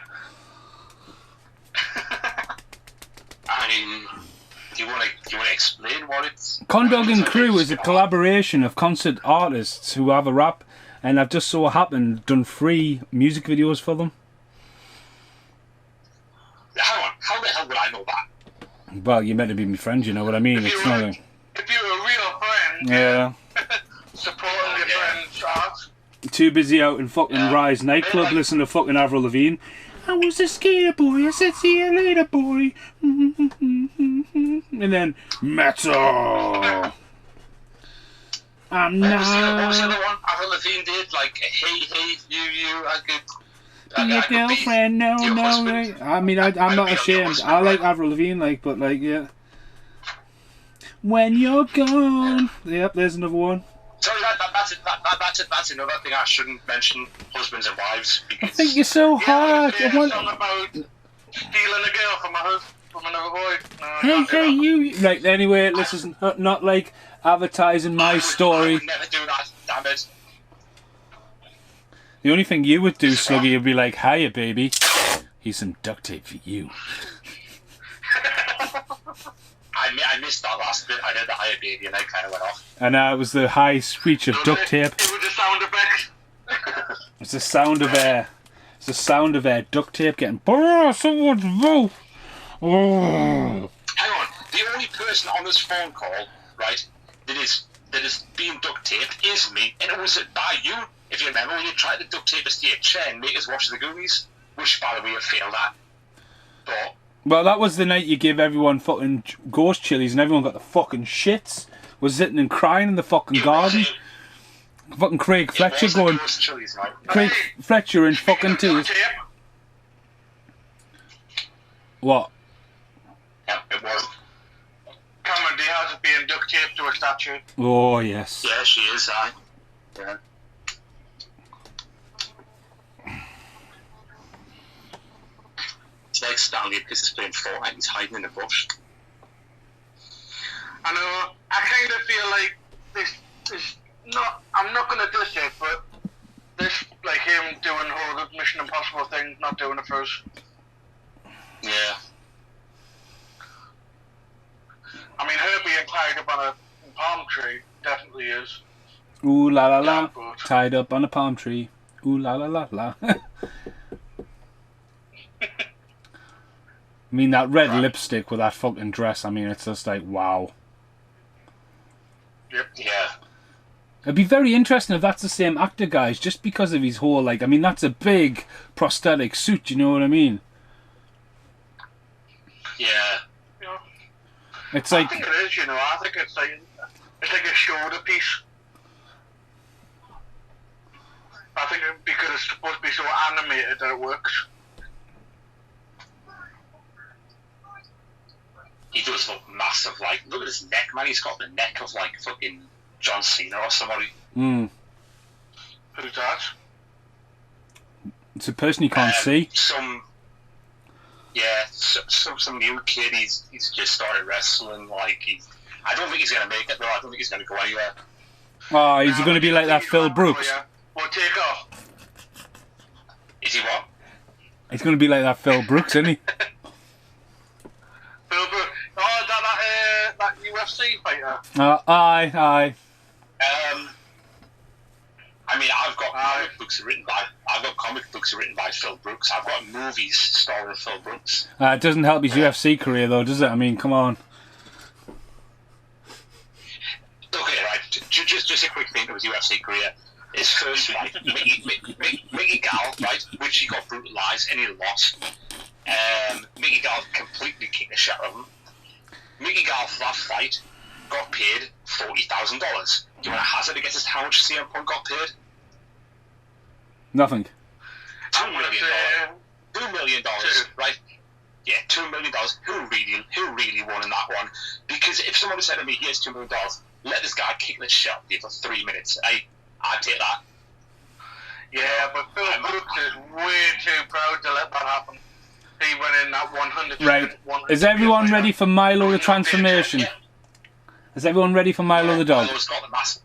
I mean, do you want to explain what it's? Condog and crew is a collaboration of concert artists who have a rap, and I've just so happened done 3 music videos for them. Hang on, how the hell would I know that? Well, you're meant to be my friend, you know what I mean? If It's you're not a real friend, yeah. supporting your friend's art. Too busy out in fucking Rise nightclub listening to fucking Avril Lavigne. I was a skater boy, I said see you later boy. And then metal. I'm What was the not other one Avril Lavigne did? Like, hey, you, I could... your girlfriend, no. I mean, I'm not ashamed. I like Avril Lavigne, but yeah. When you're gone. Yep, there's another one. Sorry, that's another thing I shouldn't mention, husbands and wives. I think you're so hard. Yeah, there's a song about stealing a girl from another boy. No, Hey, you. Right, anyway, this is not like advertising my story. I would never do that, damn it. The only thing you would do, Sluggy, would be like, hiya, baby. Here's some duct tape for you. I missed that last bit. I heard the hiya, baby, and I kind of went off. And it was the high screech of duct tape. It was the sound effect. It's the sound of air. It's the sound of air. Duct tape getting... someone's vote. Oh. Hang on. The only person on this phone call, right, that is that is being duct taped is me, and it was by you. If you remember, when you tried to duct tape us to your chair and make us watch the Goonies, which, by the way, I failed at. But Well, that was the night you gave everyone fucking ghost chilies and everyone got the fucking shits. Was sitting and crying in the fucking garden. Fucking Craig Fletcher going. Chilies, Craig Fletcher in fucking tears. What? Yeah, it was. Cameron Diaz is being duct taped to a statue. Oh, yes. Yeah, she is, Yeah. It's like Stanley because he's playing Fortnite, he's hiding in a bush. I know, I kind of feel like this not, I'm not going to diss it, but this, like him doing all the Mission Impossible thing, not doing it for us. Yeah. I mean, her being tied up on a palm tree definitely is. Ooh la la la. Yeah, but- Tied up on a palm tree. Ooh la la la la. I mean, that red lipstick with that fucking dress, I mean, it's just like, wow. Yep. Yeah. It'd be very interesting if that's the same actor, guys, just because of his whole, like, I mean, that's a big prosthetic suit, you know what I mean? Yeah. Yeah. It's I like, think it is, you know, I think it's like a shoulder piece. I think because it's supposed to be so animated that it works. He does look massive, like, look at his neck, man, he's got the neck of, like, fucking John Cena or somebody. mm, Who's that? it's a person you can't see. Some new kid, he's just started wrestling, like, I don't think he's going to make it, though, I don't think he's going to go anywhere. Oh, is he going to be like that Phil Brooks? Yeah. We'll take off. Is he what? He's going to be like that Phil Brooks, isn't he? Phil Brooks. Oh, is that UFC fighter? Aye, aye. I mean, I've got comic books written by Phil Brooks. I've got movies starring Phil Brooks. It doesn't help his UFC career, though, does it? I mean, come on. Okay, right. Just a quick thing to his UFC career. His first fight, Mickey Gall, right, which he got brutalised and he lost. Mickey Gall completely kicked the shit out of him. Mickey Gall, for that fight, got paid $40,000. Do you want to hazard a guess as to how much CM Punk got paid? Nothing. $2 million. $2 million, right? Yeah, $2 million. Who really won in that one? Because if someone said to me, here's $2 million, let this guy kick the shit out of you for 3 minutes, I'd take that. Yeah, but Phil Brooks is way too proud to let that happen. He went in that 100%. Right. Is everyone ready for Milo the Transformation? Yeah. Is everyone ready for Milo the dog? Milo's got the mask.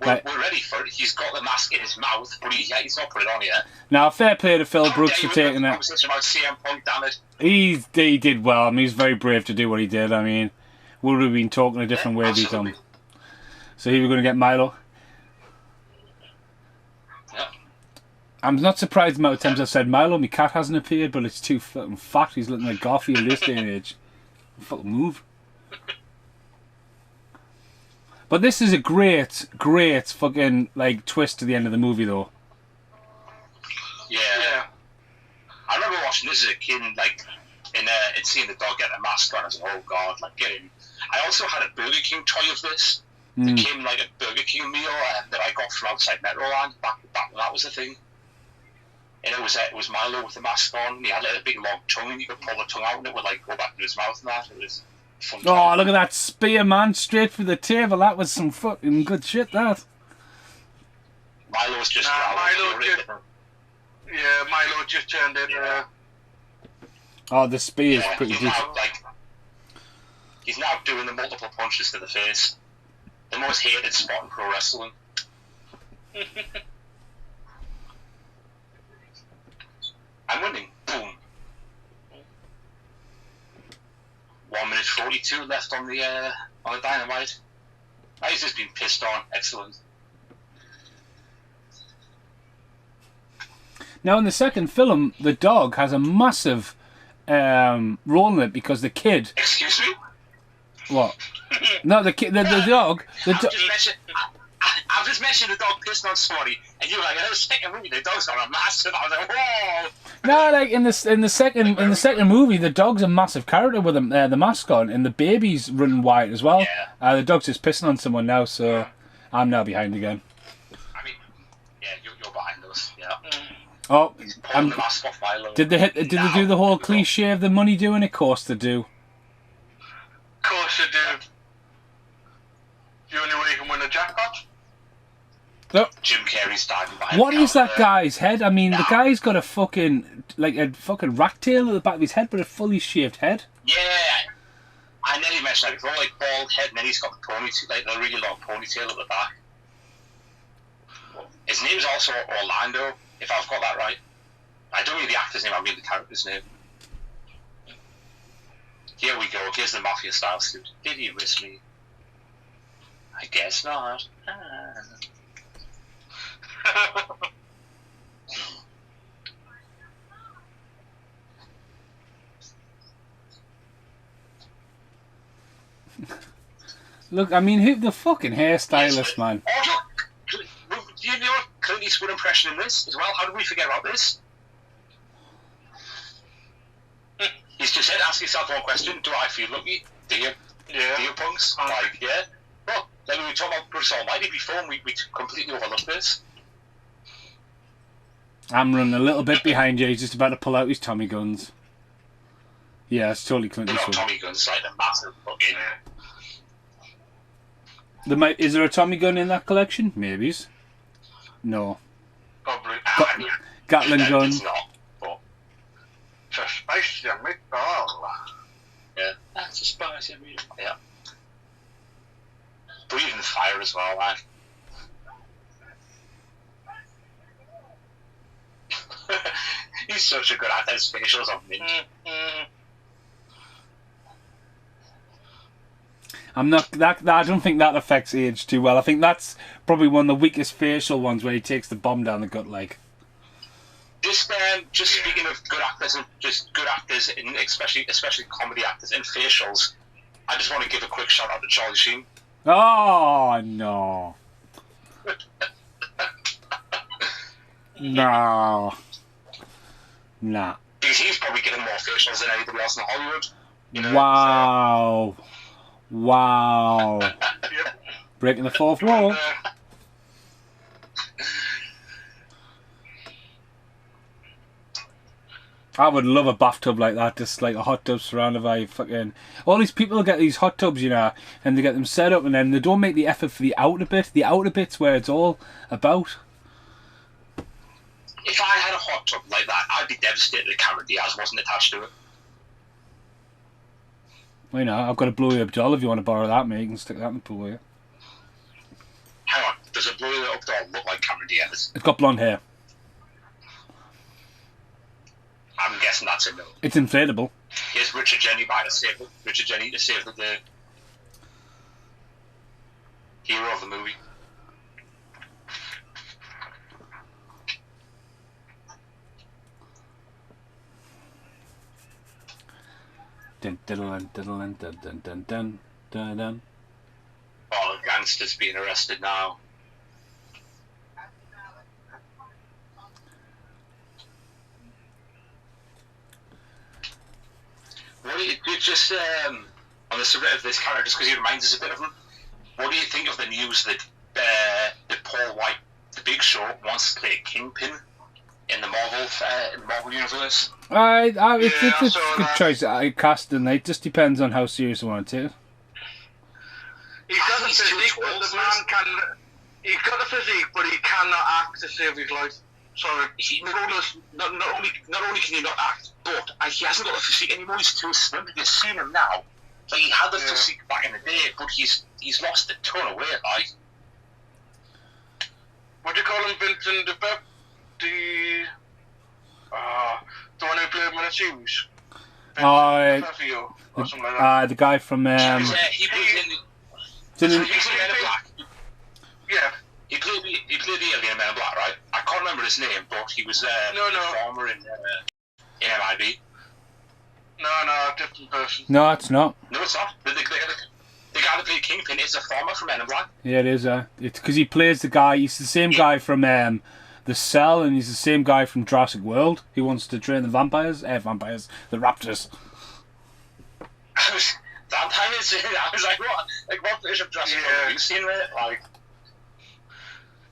Right. We're ready for it. He's got the mask in his mouth, but he's not put it on yet. Now, fair play to Phil Brooks for taking that. Conversation about CM Punk, damn it. He did well. I mean, he's very brave to do what he did. I mean, we would have been talking a different way if he'd done. So here we're going to get Milo. Yep. I'm not surprised the amount of times I've said Milo. My cat hasn't appeared, but it's too fucking fat. He's looking like Garfield this day and age. Fucking move. But this is a great fucking like twist to the end of the movie, though. Yeah. I remember watching this as a kid, like, and seeing the dog get a mask on. I was like, oh god, like, get him. I also had a Burger King toy of this. It came like a Burger King meal that I got from outside Metroland back when that was a thing. And it was Milo with the mask on, and he had like a big long tongue, and you could pull the tongue out, and it would like go back into his mouth and that. It was fun. Oh, look at that spear, man! Straight for the table. That was some fucking good shit. That. Milo's just Milo just turned it. Oh, the spear is pretty decent. He's now doing the multiple punches to the face. The most hated spot in pro wrestling. I'm winning. Boom. 1 minute 42 left on the Dynamite. He's just been pissed on. Excellent. Now, in the second film, the dog has a massive role in it because the kid. Excuse me? What? No, the dog. I've just mentioned the dog pissing on somebody, and you were like, in the second movie, the dog's got a massive. I was like, whoa! No, like in the second movie, the dog's a massive character with him, the mascot, and the baby's running wide as well. Yeah. The dog's just pissing on someone now, so I'm now behind again. I mean, yeah, you're behind us. Yeah. Oh, He's pulling the mask off Milo. did they do the whole cliche of the money doing it? Of course they do. Of course you do. The only way you can win a jackpot. Jim Carrey's diving behind. What is that guy's head? I mean, the guy's got a fucking rat tail at the back of his head, but a fully shaved head. Yeah, I nearly mentioned that before, like bald head, and then he's got the ponytail, like the really long ponytail at the back. His name's also Orlando, if I've got that right. I don't mean the actor's name, I mean the character's name. Here we go, here's the mafia style suit. Did he miss me? I guess not. Look, I mean, who the fucking hairstylist, man? Oh, look, do you know Clint Eastwood impression in this as well? How did we forget about this? He's just said, ask yourself one question: do I feel lucky? Do you? Yeah. Do you, punks? Like, yeah. Well, then we were talking about Bruce Almighty before, and we completely overlooked this. I'm running a little bit behind you. He's just about to pull out his Tommy guns. Yeah, it's totally Clint They're not Eastwood. Tommy guns, like the massive fucking. Is there a Tommy gun in that collection? Maybe's. No. Probably. Gatling gun. It's not, but. It's a spicy meatball. Yeah. That's a spicy meatball. Yeah. Breathing fire as well, man. He's such a good actor. His facials are mint. I'm not that. I don't think that affects age too well. I think that's probably one of the weakest facial ones where he takes the bomb down the gut leg. Just speaking of good actors and just good actors, and especially comedy actors and facials, I just want to give a quick shout out to Charlie Sheen. Oh no. No. Nah. Because he's probably getting more facials than anybody else in Hollywood. You know, Wow. Wow. Yep. Breaking the fourth wall. I would love a bathtub like that, just like a hot tub surrounded by fucking... All these people get these hot tubs, you know, and they get them set up and then they don't make the effort for the outer bit. The outer bit's where it's all about. if I had a hot tub like that, I'd be devastated that Cameron Diaz wasn't attached to it. Well, you know, I've got a blowy up doll if you want to borrow that, mate. You can stick that in the pool, yeah. Hang on, does a blowy up doll look like Cameron Diaz? It's got blonde hair. I'm guessing that's a no. It's inflatable. Here's Richard Jenny by to save the hero of the movie. Dun dun dun dun dun dun dun dun dun dun. All the gangsters being arrested now. What do you just on the subject of this character, just because he reminds us a bit of him? What do you think of the news that Paul White, the Big Show, wants to play Kingpin in the Marvel universe? It's a good choice. Casting, it just depends on how serious I want to take it. He's got the physique, but the man can. He's got the physique, but he cannot act to save his life. Sorry. Not only can he not act, but he hasn't got the physique anymore. He's too slim. You've seen him now. Like, he had the physique back in the day, but he's lost a ton of weight. Like, what do you call him, Vincent de Pep? The one who played him in the series. Or something like that. The guy from he was in Men in Black. Yeah. He played the alien in Men in Black, right? I can't remember his name, but he was a performer in MIB. No, different person. No, it's not. No, it's not. The guy that played Kingpin is a farmer from Men in Black. Yeah, it is. It's because he plays the guy. He's the same guy from The Cell, and he's the same guy from Jurassic World. He wants to train the vampires, the raptors. Vampires? I was like, what? Like, what version of Jurassic World have you seen, mate? Like,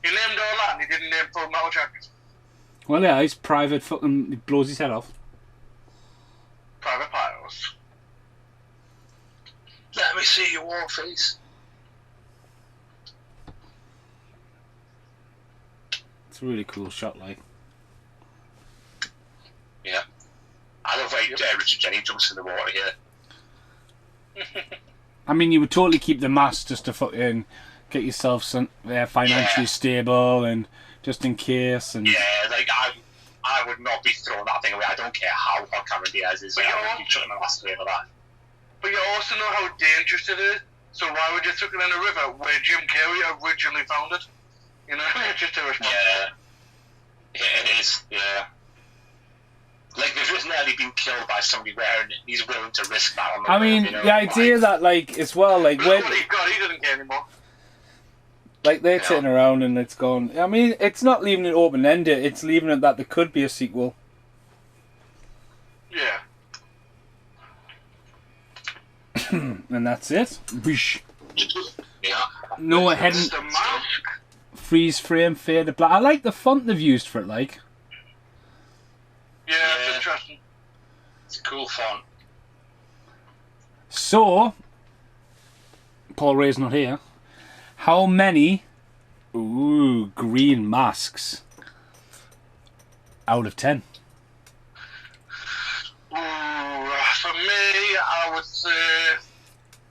he named all that, and he didn't name Full Metal Jacket. Well, yeah, he's private. Fucking he blows his head off. Private Piles. let me see your war face. It's a really cool shot, like. Yeah. I love how Richard Jennings jumps in the water here. I mean, you would totally keep the mask just to fucking get yourself financially stable and just in case. And yeah, like I would not be throwing that thing away. I don't care how hot Cameron Diaz is. I would be chucking my mask away for that. But you also know how dangerous it is. So why would you chuck it in a river where Jim Carrey originally found it? You know, it's just irresponsible. Yeah, it is. Yeah. Like, they've just nearly been killed by somebody wearing it. He's willing to risk that on the I mean, you know, the idea that, like, as well, like, when... What he got, he doesn't care anymore. Like, they're sitting around and it's gone... I mean, it's not leaving it open-ended. It's leaving it that there could be a sequel. Yeah. And that's it. Whoosh. Yeah. No head and... The mask. Freeze frame, fade to black. I like the font they've used for it, like. Yeah, it's interesting. It's a cool font. So, Paul Ray's not here. How many green masks out of 10? For me, I would say,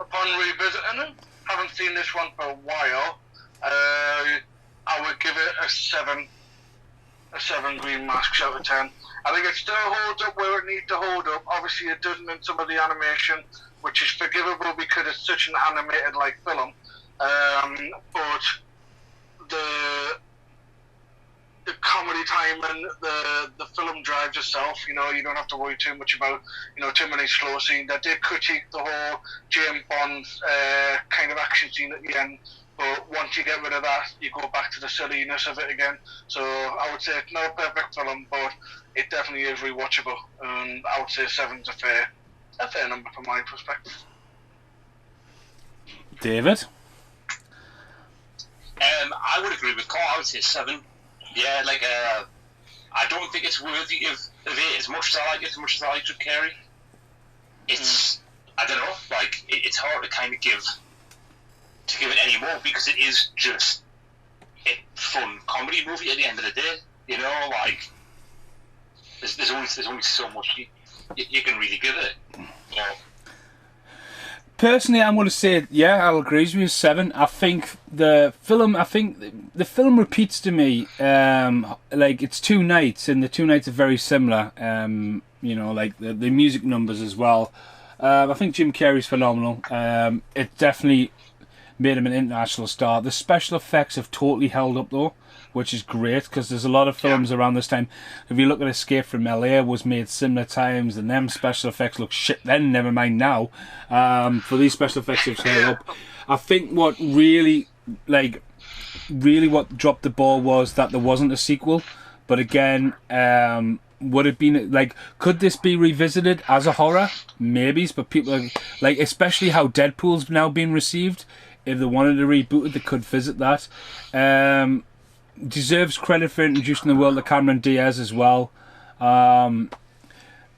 upon revisiting it, haven't seen this one for a while, I would give it a 7 green masks out of 10. I think it still holds up where it needs to hold up. Obviously, it doesn't in some of the animation, which is forgivable because it's such an animated like film. But the comedy time and the film drives itself. You know, you don't have to worry too much about too many slow scenes. I did critique the whole James Bond kind of action scene at the end. But once you get rid of that, you go back to the silliness of it again. So I would say it's not a perfect film, but it definitely is rewatchable. And I would say 7's a fair number from my perspective. David? I would agree with Carl. I would say 7. Yeah, like, I don't think it's worthy of 8 as much as I like it, as much as I like Jim Carrey. It's, I don't know, like, it's hard to kind of give it any more because it is just a fun comedy movie at the end of the day. You know, like there's only so much you can really give it. You know? Personally, I'm going to say I'll agree with you. 7. I think the film repeats to me. Like it's 2 nights, and the 2 nights are very similar. You know, like the music numbers as well. I think Jim Carrey's phenomenal. It definitely made him an international star. The special effects have totally held up though, which is great because there's a lot of films around this time. If you look at Escape from LA, was made similar times, and them special effects look shit then, never mind now. For these special effects have held up. I think what really what dropped the ball was that there wasn't a sequel. But again, would it been like, could this be revisited as a horror? Maybe, but people are, like, especially how Deadpool's now being received. If they wanted to reboot it, they could visit that. Deserves credit for introducing the world of Cameron Diaz as well. And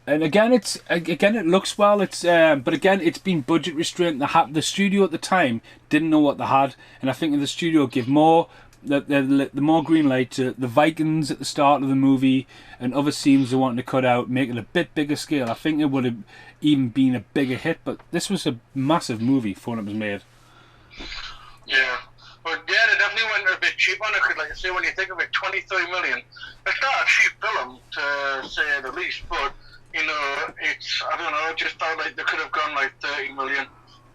again, it looks well. But again, it's been budget restraint. The studio at the time didn't know what they had, and I think if the studio give more, the more green light to the Vikings at the start of the movie and other scenes they wanted to cut out, make it a bit bigger scale, I think it would have even been a bigger hit. But this was a massive movie for when it was made. Yeah, but they definitely went a bit cheap on it. Cause, like I say, when you think of it, 23 million, it's not a cheap film to say the least. But it's, I don't know, it just felt like they could have gone like 30 million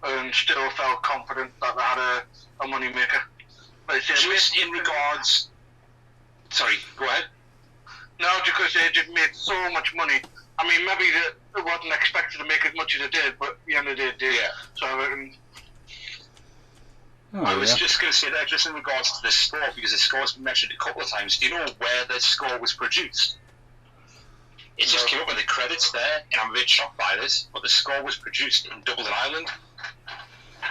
and still felt confident that they had a money maker. Like just in regards, sorry, go ahead. No, because they just made so much money. I mean, maybe it wasn't expected to make as much as it did, but at the end of the day, it did. Yeah. So I was just going to say that just in regards to the score, because the score's been mentioned a couple of times. Do you know where the score was produced? It just came up in the credits there, and I'm a bit shocked by this, but the score was produced in Dublin, Ireland.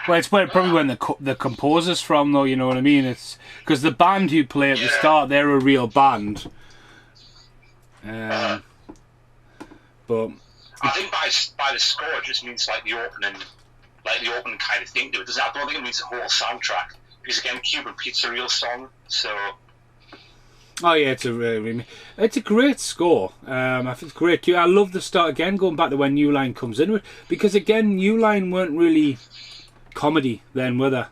Well, it's probably when the composer's from, though, you know what I mean? It's because the band who play at the start, they're a real band. But I think by the score, it just means like the opening kind of thing to it. I don't think it means the whole soundtrack, because again, Cuban Pete's a real song, so. Oh yeah, it's a great score. I think it's great. I love the start again, going back to when New Line comes in with, because again, New Line weren't really comedy then, were they?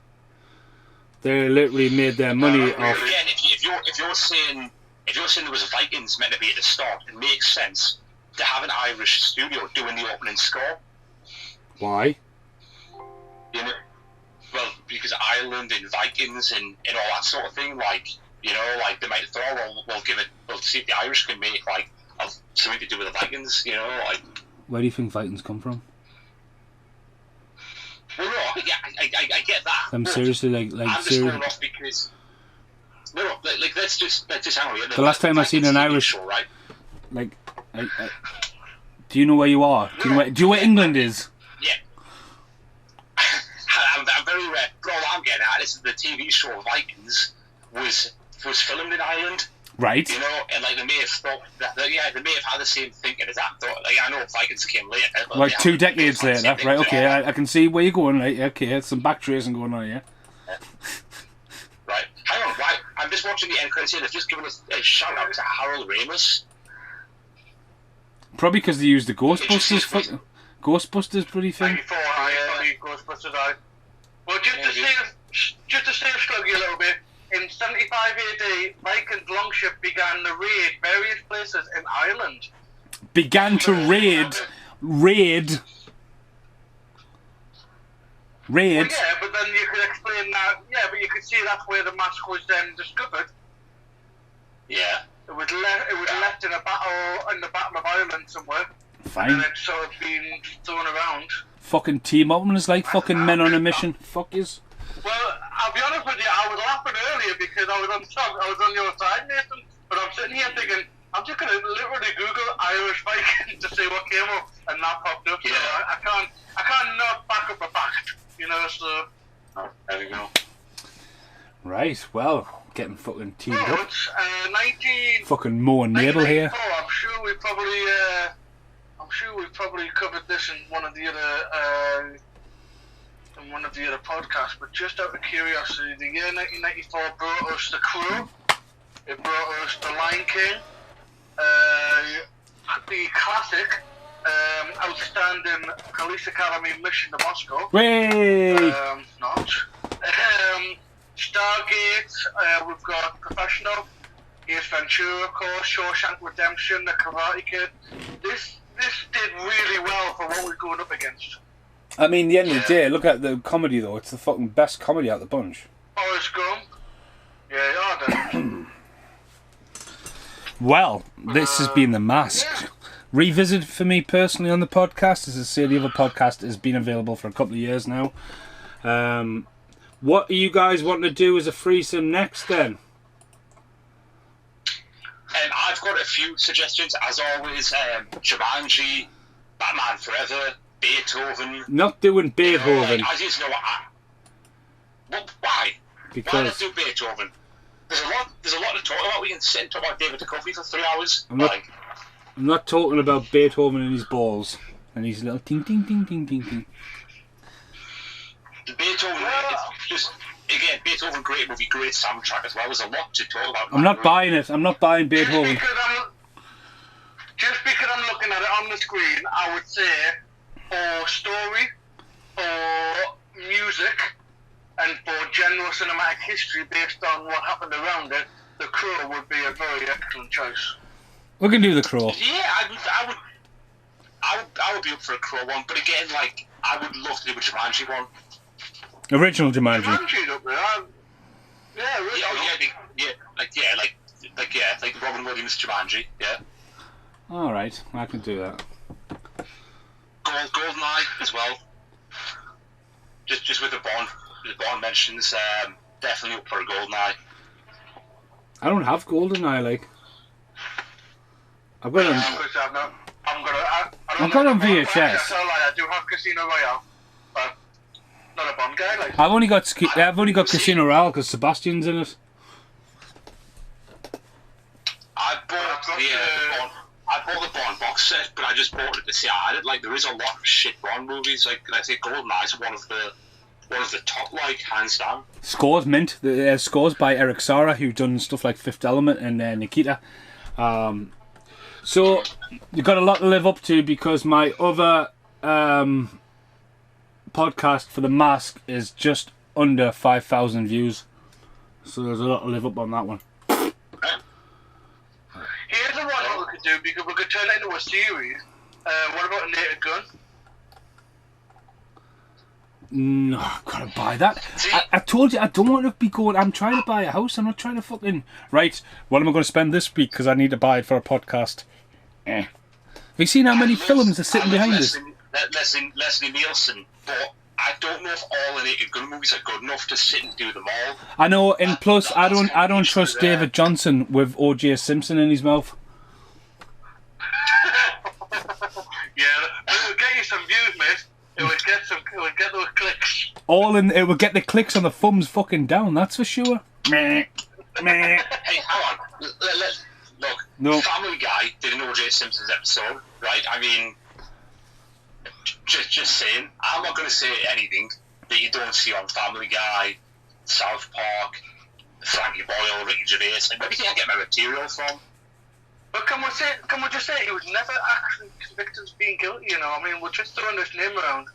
They literally made their money off. Again, if you're saying there was Vikings meant to be at the start, it makes sense to have an Irish studio doing the opening score. Why? You know, well, because Ireland and Vikings and all that sort of thing, like, you know, like they might have thought, we'll see if the Irish can make like something to do with the Vikings, you know, like. Where do you think Vikings come from? Well, no, I get that. I'm seriously like I'm just seriously. going off because like let's just hang on. The last time I seen an Irish show, right? Like, do you know where you are? Do you know where England is? Yeah. I'm very rare. But all I'm getting at is the TV show Vikings was filmed in Ireland. Right. You know, and like they may have thought that they may have had the same thinking as that. Thought, like, I know Vikings came later. But like 2 decades later, right? Okay, I can see where you're going. Right? Okay, some back tracing going on here. Right. Hang on. Right. I'm just watching the end credits here. They've just given us a shout out to Harold Ramis. Probably because they used the Ghostbusters bloody thing. Ghostbusters. Well, just to save Sluggy a little bit. In 75 AD, Vikings longship began to raid various places in Ireland. Began to raid. Well, yeah, but then you could explain that. Yeah, but you could see that's where the mask was then discovered. Yeah. It was left in the Battle of Ireland somewhere. Fine. And then it's sort of been thrown around. Fucking team up and it's like fucking men on a mission. Fuck yous. Well, I'll be honest with you, I was laughing earlier because I was on your side, Nathan. But I'm sitting here thinking, I'm just going to literally Google Irish Viking to see what came up, and that popped up. Yeah. So I can't not back up a fact, you know. So there we go. Right. Well, getting fucking teamed no, up. it's 19. Fucking Mo and Mabel here. I'm sure we probably covered this in one of the other podcasts, but just out of curiosity, the year 1994 brought us The Crow, it brought us The Lion King, the classic, outstanding Police Academy Mission to Moscow. Way! Stargate, we've got Professional, Ace Ventura, of course, Shawshank Redemption, The Karate Kid. This did really well for what we're going up against. I mean, the end of the day, look at the comedy though. It's the fucking best comedy out of the bunch. Forrest Gump. Yeah, Well, this has been The Mask. Yeah. Revisited for me personally on the podcast. As I say, the other podcast has been available for a couple of years now. What are you guys wanting to do as a threesome next then? I've got a few suggestions, as always. Jumanji, Batman Forever, Beethoven. Not doing Beethoven. As you know, why? Because Why not do Beethoven? There's a lot to talk about. We can sit and talk about David Duchovny for 3 hours. I'm not talking about Beethoven and his balls and his little ting ting ting ting ting ting. Beethoven, Beethoven, great movie, great soundtrack as well. There's a lot to talk about. I'm not buying it. I'm not buying Beethoven. Just because I'm looking at it on the screen, I would say for story, for music, and for general cinematic history based on what happened around it, The Crow would be a very excellent choice. We can do The Crow. Yeah, I would be up for a Crow one, but again, like, I would love to do a Jumanji one. Original Jumanji. Jumanji's up there. Yeah, really. Like Robin Williams Jumanji. Yeah. All right, I can do that. GoldenEye as well. Just with a Bond. the Bond mentions, definitely up for a GoldenEye. I don't have GoldenEye, like. I've got it. I've got it on VHS. I do have Casino Royale, but not a Bond guy. Like. I've only got Casino Royale because Sebastian's in it. I bought the Bond box set, but I just bought it to see I had it. Like, there is a lot of shit Bond movies. Like, I think GoldenEye's one of the top, like, hands down. Scores mint. The scores by Eric Sara, who done stuff like Fifth Element and Nikita. So you've got a lot to live up to because my other podcast for The Mask is just under 5,000 views. So there's a lot to live up on that one. Here's the one that we could do because we could turn it into a series. What about a Naked Gun? No, I've got to buy that. I told you I don't want to be going. I'm trying to buy a house. I'm not trying to fucking. Right, what am I going to spend this week because I need to buy it for a podcast? Have you seen how many films are sitting behind us? Leslie Nielsen, but I don't know if all the Naked Gun movies are good enough to sit and do them all. I know, and plus I don't trust David Johnson with O.J. Simpson in his mouth. Yeah, it would get you some views, mate. It would get those clicks. It would get the clicks on the thumbs fucking down. That's for sure. Meh. Hey, hang on. Look, no. Family Guy did an O.J. Simpson's episode, right? I mean, just saying. I'm not going to say anything that you don't see on Family Guy, South Park, Frankie Boyle, Ricky Gervais, like everything I get my material from. But can we just say he was never actually convicted of being guilty? You know, I mean, we're just throwing this name around.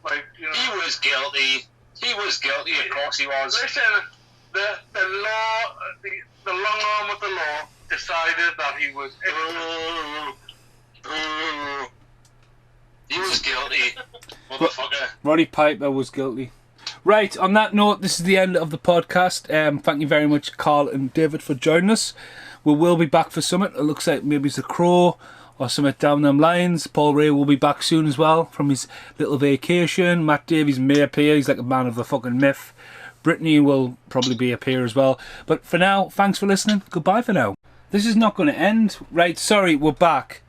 Like, you know, he was guilty. Of course he was. Listen, the law, the long arm of the law decided that he was. He was guilty, motherfucker. Roddy Piper was guilty. Right, on that note, this is the end of the podcast. Thank you very much, Carl and David, for joining us. We will be back for Summit. It looks like maybe it's The Crow or something down them lines. Paul Ray will be back soon as well from his little vacation. Matt Davies may appear. He's like a man of the fucking myth. Brittany will probably be up here as well. But for now, thanks for listening. Goodbye for now. This is not going to end. Right, sorry, we're back.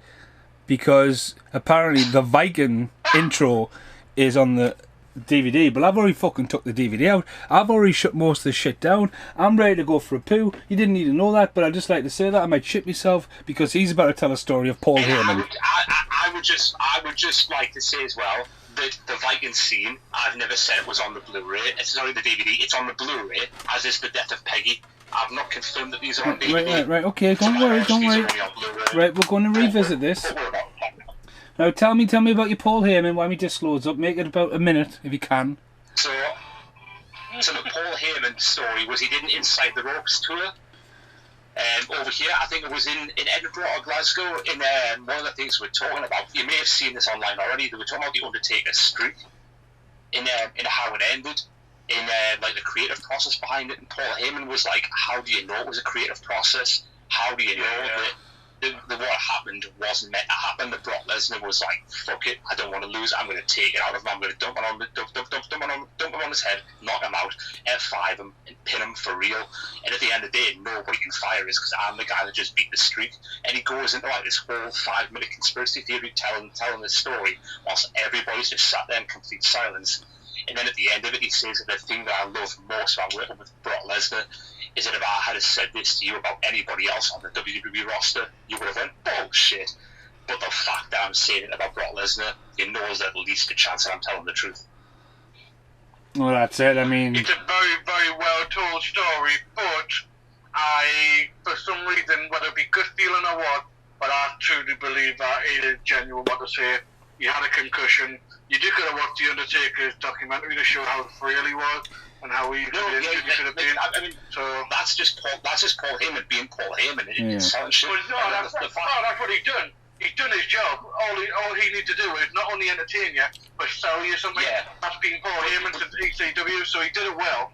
Because apparently the Viking intro is on the DVD, but I've already fucking took the DVD out. I've already shut most of the shit down. I'm ready to go for a poo. You didn't need to know that, but I'd just like to say that I might shit myself because he's about to tell a story of Paul Heyman. I would just like to say as well that the Viking scene, I've never said it was on the Blu-ray. It's not on the DVD. It's on the Blu-ray, as is the death of Peggy. I've not confirmed that these are on DVD. Right. Okay, don't worry. Right, we're going to revisit this. Now tell me about your Paul Heyman while we just loads up. Make it about a minute if you can. So the Paul Heyman story was he did an Inside the Ropes tour. Over here, I think it was in Edinburgh or Glasgow. In one of the things we're talking about, you may have seen this online already. They were talking about the Undertaker's streak, in how it ended, in like the creative process behind it. And Paul Heyman was like, "How do you know it was a creative process? How do you know that what happened wasn't meant to happen?" That Brock Lesnar was like, "Fuck it, I don't want to lose. I'm going to take it out of him. I'm going to dump it on his head, knock him out, F5 him, and pin him for real. And at the end of the day, nobody can fire us because I'm the guy that just beat the streak." And he goes into like this whole 5-minute conspiracy theory telling this story whilst everybody's just sat there in complete silence. And then at the end of it, he says that the thing that I love most about working with Brock Lesnar is that if I had said this to you about anybody else on the WWE roster, you would have went, bullshit. But the fact that I'm saying it about Brock Lesnar, it knows at least a chance that I'm telling the truth. Well, that's it. I mean, it's a very, very well told story, but for some reason, whether it be good feeling or what, but I truly believe that it is genuine what they say. You had a concussion. You did go to watch the Undertaker's documentary to show how frail he was and how easy he could have been. I mean, so that's just Paul Heyman being Paul Heyman and selling shit. Well, that's what he's done. He's done his job. All he needs to do is not only entertain you, but sell you something. Yeah. That's been Paul Heyman to ECW, so he did it well.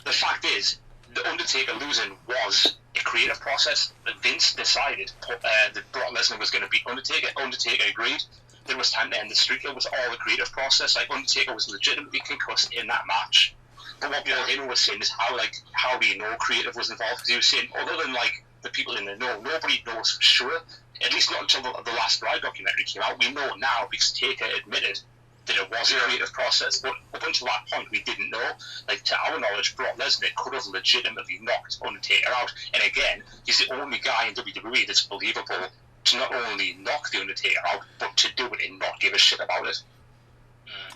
The fact is, the Undertaker losing was a creative process. Vince decided that Brock Lesnar was going to beat Undertaker. Undertaker agreed. There was time to end the streak. It was all a creative process. Like, Undertaker was legitimately concussed in that match. But what Paul Heyman was saying is how do you know creative was involved? Because he was saying, other than like the people in the know, nobody knows for sure. At least not until the Last Ride documentary came out. We know now because Taker admitted that it was a creative process, but up until that point we didn't know. Like, to our knowledge, Brock Lesnar could have legitimately knocked Undertaker out. And again, he's the only guy in WWE that's believable to not only knock the Undertaker out, but to do it and not give a shit about it.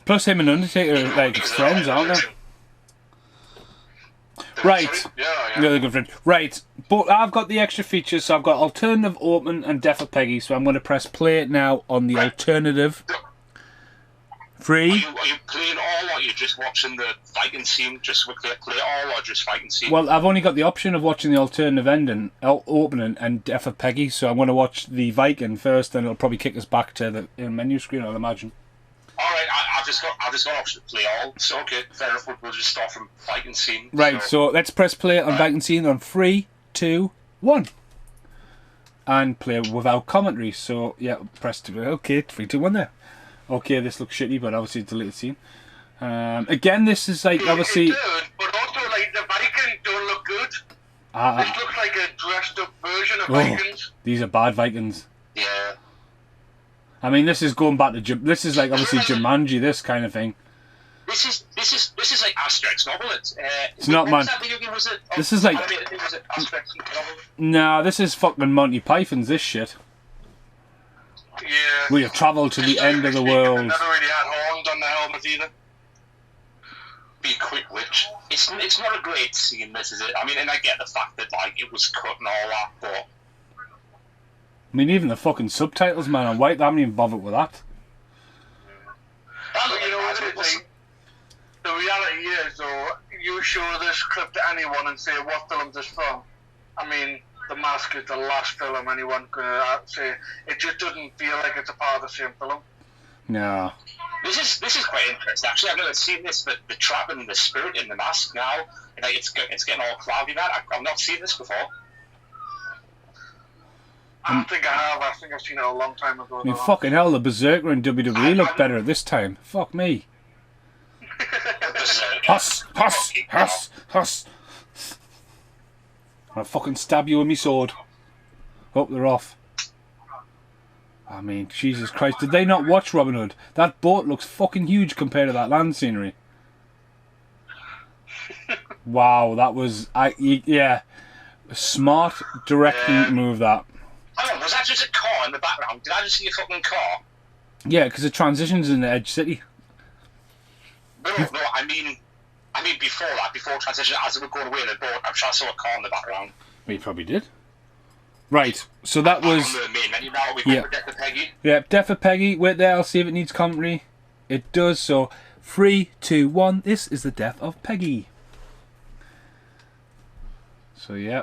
Plus, him and Undertaker are like friends, aren't they? Right. Yeah. Really good friend. Right. But I've got the extra features, so I've got alternative open and Death of Peggy, so I'm going to press play now on the alternative. Free. Are you playing all, or are you just watching the fighting scene? Just with play all, or just fighting scene? Well, I've only got the option of watching the alternative ending, opening, and Death of Peggy, so I'm going to watch the Viking first, then it'll probably kick us back to the menu screen, I'll imagine. Alright, I've just got option to play all, so okay, fair enough, we'll just start from fighting scene. Right, so let's press play on Viking scene on 3, 2, 1. And play without commentary, so yeah, press 2, okay, 3, 2, 1 there. Okay, this looks shitty, but obviously it's a deleted scene. Again, this is like, obviously... It does, but also, like, the Vikings don't look good. This looks like a dressed up version of Vikings. These are bad Vikings. Yeah. I mean, this is going back to... This is like, obviously, Jumanji, this kind of thing. This is like Asterix novel. It's not, man. Was it? This is like... Was it Asterix novel? Nah, this is fucking Monty Python's, this shit. Yeah. We have travelled to the end of the world. Never really had horns on the helmet either. Be a quick witch. It's not a great scene, this is it. I mean, and I get the fact that like it was cut and all that, but I mean, even the fucking subtitles, man, on white, they haven't even bothered with that. But you know what it is? The reality is, though, you show this clip to anyone and say, what film is this from? I mean, The Mask is the last film anyone can say. It just doesn't feel like it's a part of the same film. No. This is quite interesting. Actually, I've never seen this, but the trap and the spirit in The Mask now, and like, it's getting all cloudy. I've not seen this before. I don't think I have. I think I've seen it a long time ago. I mean, fucking hell, the Berserker in WWE looked better this time. Fuck me. Huss! Huss! Huss! Huss! I'll fucking stab you with my sword. Oh, they're off. I mean, Jesus Christ. Did they not watch Robin Hood? That boat looks fucking huge compared to that land scenery. Wow, that was... yeah. A smart directing move, that. Oh, was that just a car in the background? Did I just see a fucking car? Yeah, because it transitions in the Edge City. No, I mean before that, before transition, as they were going away in the boat, I'm sure I saw a car in the background. We probably did. Right, so that was... On the main menu now, we've got Death of Peggy. Yeah, Death of Peggy. Wait there, I'll see if it needs commentary. It does, so 3, 2, 1. This is the Death of Peggy. So, yeah.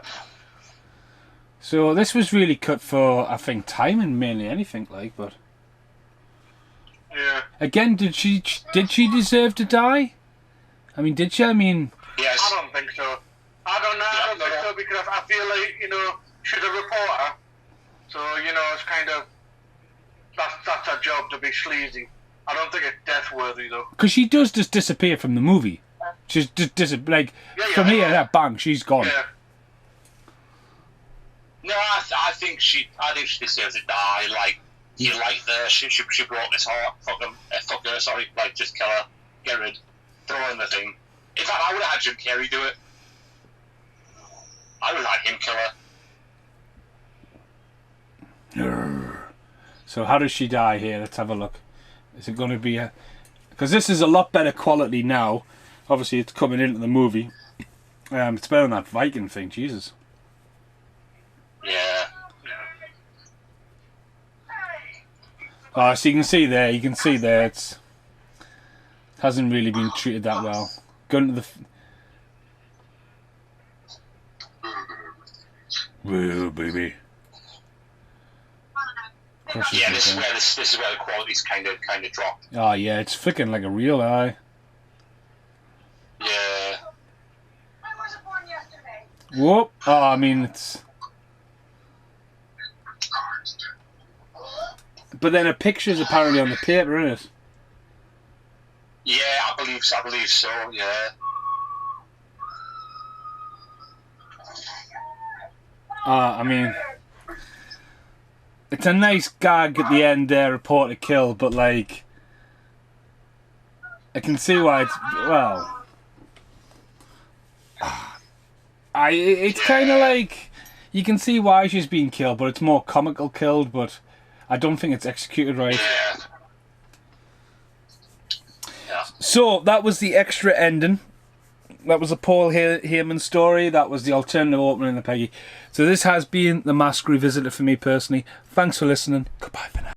So, this was really cut for, I think, timing mainly, anything like, but... Yeah. Again, did she deserve to die? I mean, did she? I mean... Yes. I don't think so. I don't think so because I feel like, you know, she's a reporter. So, you know, it's kind of... That's her job, to be sleazy. I don't think it's death-worthy, though. Because she does just disappear from the movie. She's just like, from here, that bang, she's gone. Yeah. No, I think she deserves to die. Like, you like the she brought this heart. Fuck her. Sorry, like just kill her, get rid, throw her in the thing. In fact, I would have had Jim Carrey do it. I would have had him kill her. So how does she die here? Let's have a look. Is it going to be a... Because this is a lot better quality now. Obviously, it's coming into the movie. It's better than that Viking thing. Jesus. Yeah. Oh, so you can see there. You can see there. It hasn't really been treated that well. Going to the... Well, baby. Yeah, this is where the quality's kind of dropped. Oh yeah, it's flicking like a real eye. Yeah. I wasn't born yesterday. Whoop! Oh, I mean it's. But then a picture's apparently on the paper, isn't it? Yeah, I believe so. Yeah. I mean, it's a nice gag at the end there, report a kill, but like, I can see why it's, well, it's kind of like, you can see why she's being killed, but it's more comical killed, but I don't think it's executed right. Yeah. So, that was the extra ending. That was the Paul Heyman story. That was the alternative opening of Peggy. So this has been The Mask Revisited for me personally. Thanks for listening. Goodbye for now.